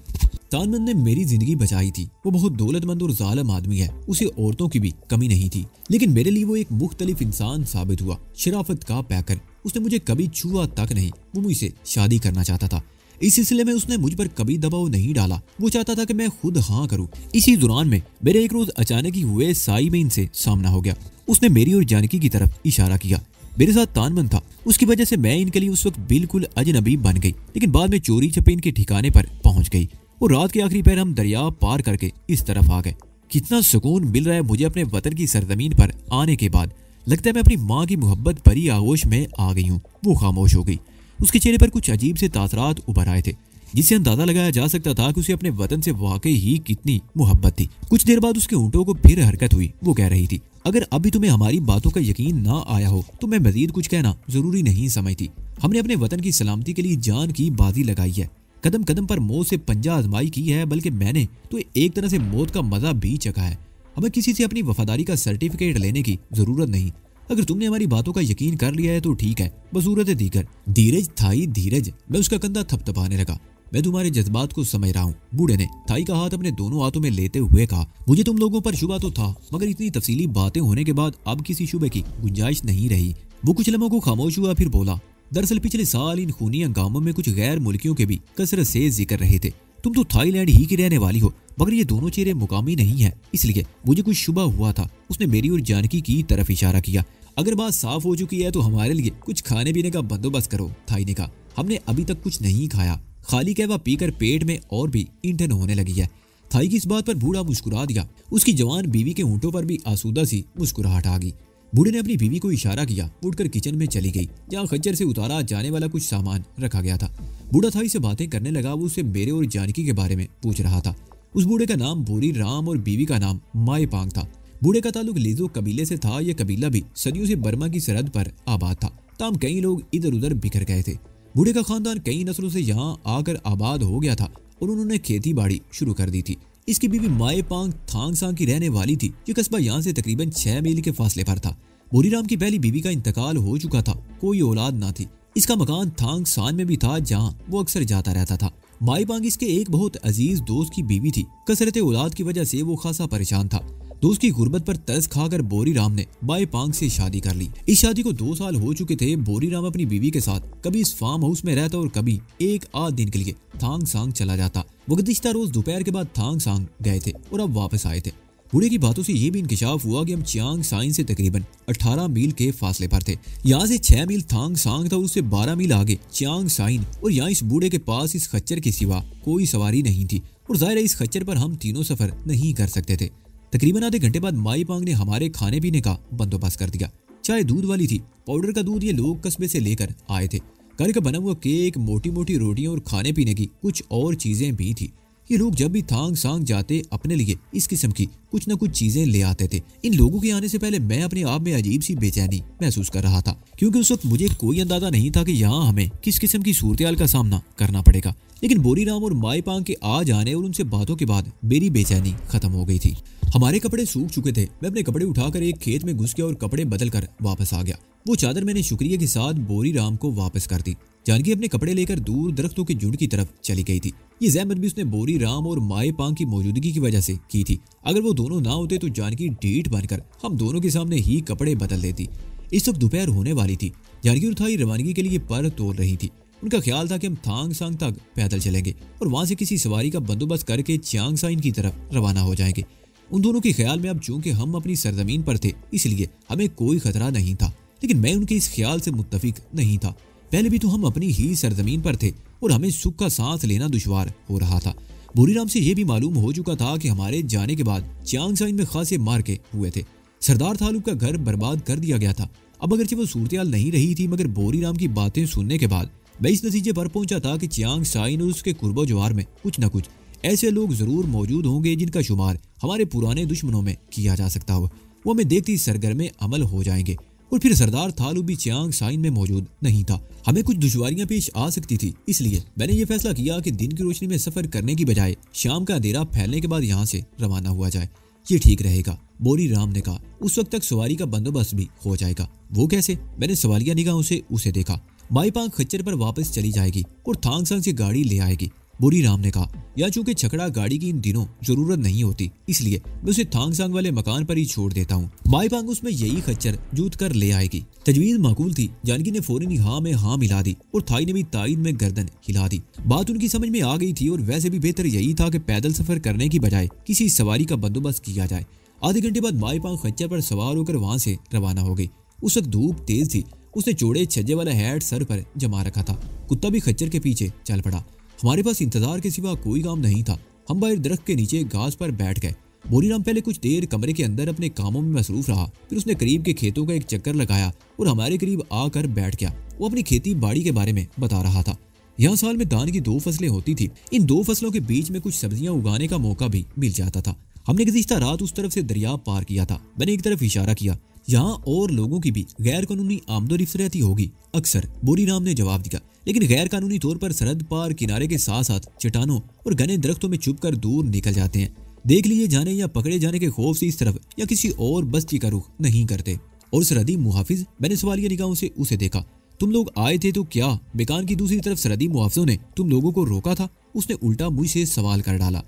तानमन ने मेरी जिंदगी बचाई थी। वो बहुत दौलतमंद और जालिम आदमी है, उसे औरतों की भी कमी नहीं थी, लेकिन मेरे लिए वो एक मुख्तलिफ इंसान साबित हुआ। शराफत का पैकर, उसने मुझे कभी छुआ तक नहीं। वो मुझसे शादी करना चाहता था। इस सिलसिले में उसने मुझ पर कभी दबाव नहीं डाला। वो चाहता था कि मैं खुद हाँ करूं। इसी दौरान में मेरे एक रोज अचानक ही हुए साई में इनसे सामना हो गया। उसने मेरी और जानकी की तरफ इशारा किया। मेरे साथ तानमन था, उसकी वजह से मैं इनके लिए उस वक्त बिल्कुल अजनबी बन गई, लेकिन बाद में चोरी छपे इनके ठिकाने पर पहुंच गई और रात के आखिरी पैर हम दरिया पार करके इस तरफ आ गए। कितना सुकून मिल रहा है मुझे अपने वतन की सरजमीन पर आने के बाद। लगता है मैं अपनी माँ की मोहब्बत भरी आगोश में आ गई हूँ। वो खामोश हो गई। उसके चेहरे पर कुछ अजीब से तासरात उभर आए थे, जिससे अंदाजा लगाया जा सकता था कि उसे अपने वतन से वाकई ही कितनी मोहब्बत थी। कुछ देर बाद उसके ऊँटों को फिर हरकत हुई। वो कह रही थी, अगर अभी तुम्हें हमारी बातों का यकीन ना आया हो तो मैं मजीद कुछ कहना जरूरी नहीं समझती। हमने अपने वतन की सलामती के लिए जान की बाजी लगाई है, कदम कदम पर मौत से पंजा आजमाई की है, बल्कि मैंने तो एक तरह से मौत का मजा भी चखा है। हमें किसी से अपनी वफादारी का सर्टिफिकेट लेने की जरूरत नहीं। अगर तुमने हमारी बातों का यकीन कर लिया है तो ठीक है, बसूरत दीगर। धीरज थाई धीरज। मैं उसका कंधा थपथपाने लगा। मैं तुम्हारे जज्बात को समझ रहा हूँ। बूढ़े ने थाई का हाथ अपने दोनों हाथों में लेते हुए कहा, मुझे तुम लोगों पर शुबा तो था, मगर इतनी तफसीली बातें होने के बाद अब किसी शुबे की गुंजाइश नहीं रही। वो कुछ लम्हों को खामोश हुआ, फिर बोला, दरअसल पिछले साल इन खूनी हंगामों में कुछ गैर मुल्कियों के भी कसरत से जिक्र रहे थे। तुम तो थाईलैंड ही की रहने वाली हो, मगर ये दोनों चेहरे मुकामी नहीं है, इसलिए मुझे कुछ शुबा हुआ था। उसने मेरी और जानकी की तरफ इशारा किया। अगर बात साफ हो चुकी है तो हमारे लिए कुछ खाने पीने का बंदोबस्त करो। थाई ने कहा, हमने अभी तक कुछ नहीं खाया। खाली कहवा पीकर पेट में और भी ईंधन होने लगी है। थाई की इस बात पर बूढ़ा मुस्कुरा दिया। उसकी जवान बीवी के होंठों पर भी आसूदा सी मुस्कुराहट आ गई। बूढ़े ने अपनी बीवी को इशारा किया, उठकर किचन में चली गई, जहाँ खच्चर से उतारा जाने वाला कुछ सामान रखा गया था। बूढ़ा थाई से बातें करने लगा। वो उससे मेरे और जानकी के बारे में पूछ रहा था। उस बूढ़े का नाम बोरी राम और बीवी का नाम माए पांग था। बूढ़े का ताल्लुक लीजो कबीले से था। यह कबीला भी सदियों से बर्मा की सरहद पर आबाद था। ताम कई लोग इधर उधर बिखर गए थे। बूढ़े का खानदान कई नस्लों से यहाँ आकर आबाद हो गया था और उन्होंने खेती बाड़ी शुरू कर दी थी। इसकी बीवी माए पांग थांग सांग की रहने वाली थी। ये कस्बा यहाँ से तकरीबन 6 मील के फासले पर था। बोरीराम की पहली बीवी का इंतकाल हो चुका था, कोई औलाद ना थी। इसका मकान थांग सान में भी था, जहाँ वो अक्सर जाता रहता था। माई पांग इसके एक बहुत अजीज दोस्त की बीवी थी। कसरत औलाद की वजह से वो खासा परेशान था। दोस्त की गुर्बत पर तरस खाकर बोरीराम ने माई पांग से शादी कर ली। इस शादी को 2 साल हो चुके थे। बोरीराम अपनी बीवी के साथ कभी इस फार्म हाउस में रहता और कभी एक आध दिन के लिए थांग सांग चला जाता। वो गुज़िश्ता रोज दोपहर के बाद थांग सांग गए थे और अब वापस आए थे। बूढ़े की बातों से यह भी इंकशाफ हुआ कि हम चियांग साइन से तकरीबन 18 मील के फासले पर थे। यहाँ से 6 मील थांग सांग था, उससे 12 मील आगे चियांग साइन। और यहाँ इस बूढ़े के पास इस खच्चर के सिवा कोई सवारी नहीं थी और जाहिर है इस खच्चर पर हम तीनों सफर नहीं कर सकते थे। तकरीबन आधे घंटे बाद माई पांग ने हमारे खाने पीने का बंदोबस्त कर दिया। चाय दूध वाली थी, पाउडर का दूध ये लोग कस्बे से लेकर आए थे। घर का बना हुआ केक, मोटी मोटी रोटियां और खाने पीने की कुछ और चीजें भी थी। ये लोग जब भी थांग सांग जाते अपने लिए इस किस्म की कुछ न कुछ चीजें ले आते थे। इन लोगों के आने से पहले मैं अपने आप में अजीब सी बेचैनी महसूस कर रहा था, क्योंकि उस वक्त मुझे कोई अंदाजा नहीं था कि यहाँ हमें किस किस्म की सूरत का सामना करना पड़ेगा। लेकिन बोरीराम और माई पांग के आ जाने और उनसे बातों के बाद मेरी बेचैनी खत्म हो गई थी। हमारे कपड़े सूख चुके थे। मैं अपने कपड़े उठाकर एक खेत में घुस गया और कपड़े बदल कर वापस आ गया। वो चादर मैंने शुक्रिया के साथ बोरीराम को वापस कर दी। जानकी अपने कपड़े लेकर दूर दरख्तों के झुंड की तरफ चली गई थी। ये जहमत भी उसने बोरीराम और माए पांग की मौजूदगी की वजह से की थी। अगर वो दोनों ना होते तो जानकी ढीठ बनकर हम दोनों के सामने ही कपड़े बदल देती। इस वक्त दोपहर होने वाली थी। जानकी और थाई रवानगी के लिए पर तोड़ रही थी। उनका ख्याल था कि हम थांग सांग तक पैदल चलेंगे और वहां से किसी सवारी का बंदोबस्त करके चियांग साइन की तरफ रवाना हो जाएंगे। उन दोनों के ख्याल में अब चूंकि हम अपनी सरजमीन पर थे इसलिए हमें कोई खतरा नहीं था, लेकिन मैं उनके इस ख्याल से मुत्तफिक नहीं था। पहले भी तो हम अपनी ही सरजमीन पर थे और हमें सुख का सांस लेना दुश्वार हो रहा था। बोरीराम से यह भी मालूम हो चुका था कि हमारे जाने के बाद चियांग साइन में खासे मार्के हुए थे। सरदार थालूक का घर बर्बाद कर दिया गया था। अब अगरचे वो सूरत नहीं रही थी, मगर बोरीराम की बातें सुनने के बाद मैं इस नतीजे पर पहुंचा था कि चियांग साइन और उसके कुर्बो जवार में कुछ न कुछ ऐसे लोग जरूर मौजूद होंगे जिनका शुमार हमारे पुराने दुश्मनों में किया जा सकता हो। वो हमें देखते ही सरगर्मे अमल हो जाएंगे। और फिर सरदार थालू भी चियांग साइन में मौजूद नहीं था। हमें कुछ दुश्वारियां पेश आ सकती थी, इसलिए मैंने ये फैसला किया कि दिन की रोशनी में सफर करने की बजाय शाम का अंधेरा फैलने के बाद यहाँ से रवाना हुआ जाए। ये ठीक रहेगा, बोरीराम ने कहा। उस वक्त तक सवारी का बंदोबस्त भी हो जाएगा। वो कैसे? मैंने सवालिया निगाहों से उसे देखा। माई पांग खच्चर पर वापस चली जाएगी और थांग सांग से गाड़ी ले आएगी। बोरीराम ने कहा, या चूंकि छकड़ा गाड़ी की इन दिनों जरूरत नहीं होती, इसलिए मैं उसे थांग सांग वाले मकान पर ही छोड़ देता हूँ। माई पांग उसमें यही खच्चर जूत कर ले आएगी। तजवीज माकूल थी। जानकी ने फौरन हाँ में हाँ मिला दी और थाई ने भी ताईद में गर्दन हिला दी। बात उनकी समझ में आ गई थी और वैसे भी बेहतर यही था कि पैदल सफर करने की बजाय किसी सवारी का बंदोबस्त किया जाए। आधे घंटे बाद माई पांग खच्चर पर सवार होकर वहां से रवाना हो गई। उस वक्त धूप तेज थी। उसने चौड़े छज्जे वाला हैट सर पर जमा रखा था। कुत्ता भी खच्चर के पीछे चल पड़ा। हमारे पास इंतजार के सिवा कोई काम नहीं था। हम बाहर दरख्त के नीचे घास पर बैठ गए। बोरीराम पहले कुछ देर कमरे के अंदर अपने कामों में मसरूफ रहा। फिर उसने करीब के खेतों का एक चक्कर लगाया और हमारे करीब आकर बैठ गया। वो अपनी खेती बाड़ी के बारे में बता रहा था। यहाँ साल में धान की 2 फसलें होती थी। इन 2 फसलों के बीच में कुछ सब्जियां उगाने का मौका भी मिल जाता था। हमने गुज़िश्ता रात उस तरफ से दरिया पार किया था। मैंने एक तरफ इशारा किया। यहाँ और लोगों की भी गैर कानूनी आमदोरफ्त रहती होगी अक्सर, बोरीराम ने जवाब दिया। लेकिन गैर कानूनी तौर पर सरहद पार किनारे के साथ साथ चट्टानों और घने दरख्तों में छुपकर दूर निकल जाते हैं। देख लिए जाने या पकड़े जाने के खौफ से इस तरफ या किसी और बस्ती का रुख नहीं करते। और सरहदी मुहाफिज, मैंने सवालिया निगाहों से उसे देखा। तुम लोग आए थे तो क्या बेकान की दूसरी तरफ सरहदी मुहाफिजों ने तुम लोगों को रोका था? उसने उल्टा मुझसे सवाल कर डाला।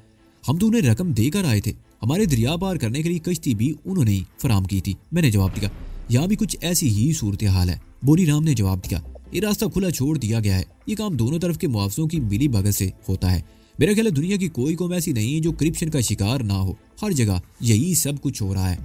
हम तो उन्हें रकम देकर आए थे। हमारे दरिया पार करने के लिए कश्ती भी उन्होंने ही फराम की थी। मैंने जवाब दिया। यहाँ भी कुछ ऐसी ही सूरत हाल है, बोरीराम ने जवाब दिया। ये रास्ता खुला छोड़ दिया गया है। ये काम दोनों तरफ के मुआवजों की मिली भगत से होता है। मेरा ख्याल है दुनिया की कोई कौम ऐसी नहीं जो करप्शन का शिकार ना हो। हर जगह यही सब कुछ हो रहा है।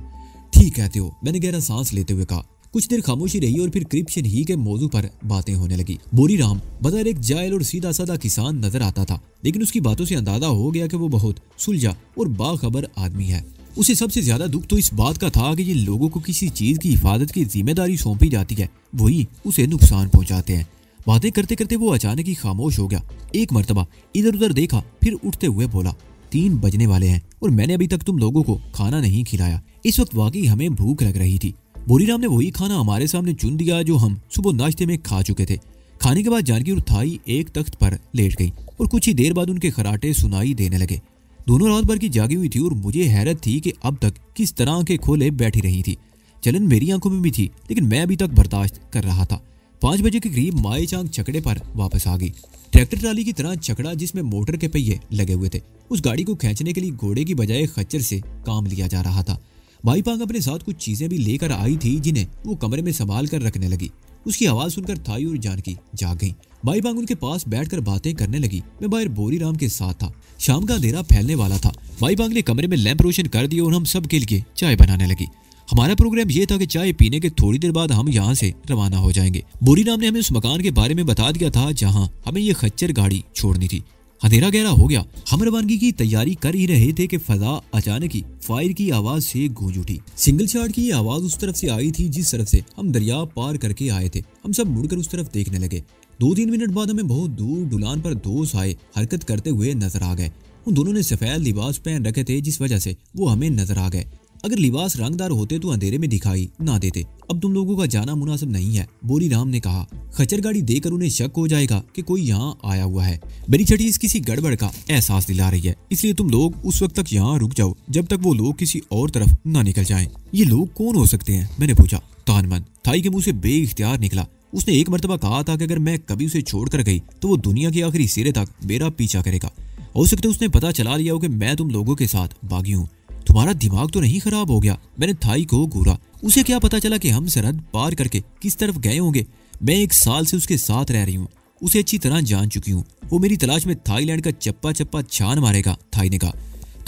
ठीक कहते हो, मैंने गहरा सांस लेते हुए कहा। कुछ देर खामोशी रही और फिर कृष्ण ही के मौजू पर बातें होने लगी। बोरीराम बदर एक जायल और सीधा साधा किसान नजर आता था, लेकिन उसकी बातों से अंदाजा हो गया कि वो बहुत सुलझा और बाखबर आदमी है। उसे सबसे ज्यादा दुख तो इस बात का था कि जिन लोगों को किसी चीज की हिफाजत की जिम्मेदारी सौंपी जाती है वही उसे नुकसान पहुंचाते हैं। बातें करते करते वो अचानक ही खामोश हो गया। एक मर्तबा इधर उधर देखा, फिर उठते हुए बोला, 3 बजने वाले हैं और मैंने अभी तक तुम लोगों को खाना नहीं खिलाया। इस वक्त वाकई हमें भूख लग रही थी। बोरीराम ने वही खाना हमारे सामने चुन दिया जो हम सुबह नाश्ते में खा चुके थे। खाने के बाद जानकी और थाई एक तख्त पर लेट गई और कुछ ही देर बाद उनके खराटे सुनाई देने लगे। दोनों रात भर की जागी हुई थी और मुझे हैरत थी कि अब तक किस तरह आंखें खोले बैठी रही थी। जलन मेरी आंखों में भी थी, लेकिन मैं अभी तक बर्दाश्त कर रहा था। 5 बजे के करीब माए चांग छकड़े पर वापस आ गई। ट्रैक्टर ट्राली की तरह छकड़ा जिसमें मोटर के पहिए लगे हुए थे। उस गाड़ी को खींचने के लिए घोड़े की बजाय खच्चर से काम लिया जा रहा था। माई पांग अपने साथ कुछ चीजें भी लेकर आई थी जिन्हें वो कमरे में संभाल कर रखने लगी। उसकी आवाज सुनकर थाई और जानकी जाग गईं। माई पांग उनके पास बैठकर बातें करने लगी। मैं बाहर बोरीराम के साथ था। शाम का अंधेरा फैलने वाला था। माई पांग ने कमरे में लैंप रोशन कर दिया और हम सब के लिए चाय बनाने लगी। हमारा प्रोग्राम ये था कि चाय पीने के थोड़ी देर बाद हम यहाँ से रवाना हो जाएंगे। बोरीराम ने हमें उस मकान के बारे में बता दिया था जहाँ हमें ये खच्चर गाड़ी छोड़नी थी। अंधेरा गहरा हो गया। हम रवानगी की तैयारी कर ही रहे थे कि फजा अचानक ही फायर की आवाज से गूंज उठी। सिंगल शॉट की आवाज उस तरफ से आई थी जिस तरफ से हम दरिया पार करके आए थे। हम सब मुड़कर उस तरफ देखने लगे। 2-3 मिनट बाद हमें बहुत दूर ढुलान पर 2 साए हरकत करते हुए नजर आ गए। उन दोनों ने सफेद लिबास पहन रखे थे जिस वजह से वो हमें नजर आ गए। अगर लिबास रंगदार होते तो अंधेरे में दिखाई ना देते। अब तुम लोगों का जाना मुनासिब नहीं है, बोरीराम ने कहा। खच्चर गाड़ी देखकर उन्हें शक हो जाएगा कि कोई यहाँ आया हुआ है। मेरी छठी इस किसी गड़बड़ का एहसास दिला रही है, इसलिए तुम लोग उस वक्त तक यहाँ रुक जाओ जब तक वो लोग किसी और तरफ ना निकल जाएं। ये लोग कौन हो सकते हैं, मैंने पूछा। तानमन थाई के मुंह से बेइख्तियार निकला। उसने एक मर्तबा कहा था कि अगर मैं कभी उसे छोड़कर गई तो वो दुनिया के आखिरी सिरे तक मेरा पीछा करेगा। हो सकता है उसने पता चला लिया हो कि मैं तुम लोगों के साथ बागी हूँ। तुम्हारा दिमाग तो नहीं खराब हो गया? मैंने थाई को घूरा। उसे क्या पता चला कि हम सरहद पार करके किस तरफ गए होंगे? मैं 1 साल से उसके साथ रह रही हूँ, उसे अच्छी तरह जान चुकी हूँ। वो मेरी तलाश में थाईलैंड का चप्पा चप्पा छान मारेगा, थाई ने कहा।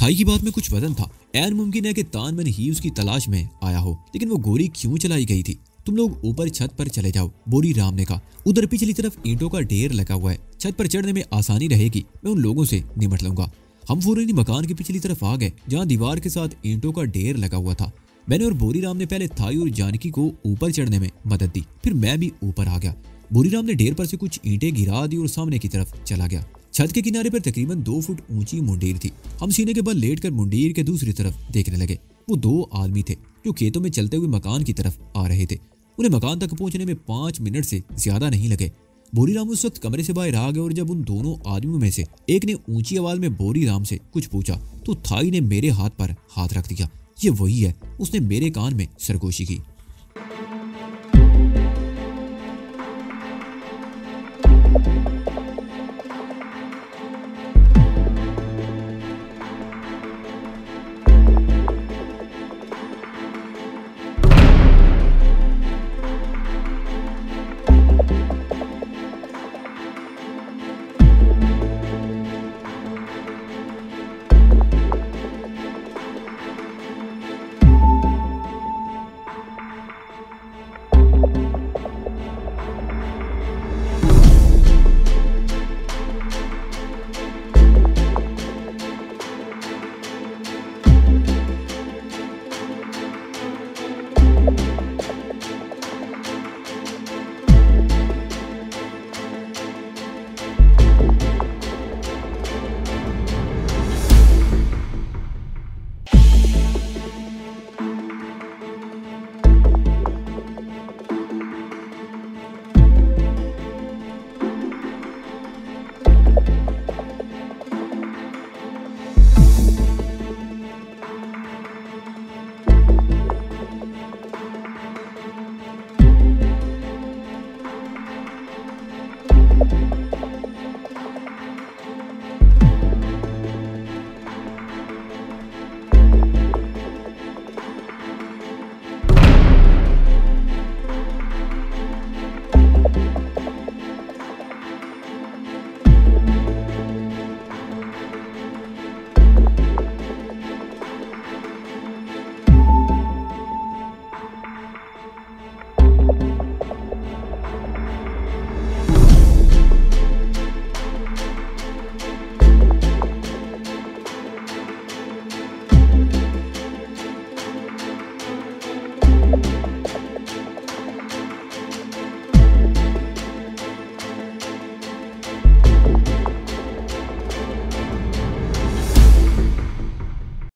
थाई की बात में कुछ वजन था। ऐन मुमकिन है कि तानमन ही उसकी तलाश में आया हो, लेकिन वो गोली क्यों चलाई गई थी? तुम लोग ऊपर छत पर चले जाओ, बोरीराम ने कहा। उधर पिछली तरफ ईंटों का ढेर लगा हुआ है, छत पर चढ़ने में आसानी रहेगी। मैं उन लोगों से निपट लूंगा। हम फौरन ही मकान की पिछली तरफ आ गए जहाँ दीवार के साथ ईंटों का ढेर लगा हुआ था। मैंने और बोरीराम ने पहले थाई और जानकी को ऊपर चढ़ने में मदद दी, फिर मैं भी ऊपर आ गया। बोरीराम ने ढेर पर से कुछ ईंटें गिरा दी और सामने की तरफ चला गया। छत के किनारे पर तकरीबन 2 फुट ऊंची मुंडीर थी। हम सीने के बल लेटकर मुंडीर के दूसरी तरफ देखने लगे। वो 2 आदमी थे जो खेतों में चलते हुए मकान की तरफ आ रहे थे। उन्हें मकान तक पहुंचने में 5 मिनट से ज्यादा नहीं लगे। बोरीराम उस वक्त कमरे से बाहर आ गए और जब उन दोनों आदमियों में से एक ने ऊंची आवाज में बोरीराम से कुछ पूछा तो थाई ने मेरे हाथ पर हाथ रख दिया। ये वही है, उसने मेरे कान में सरगोशी की।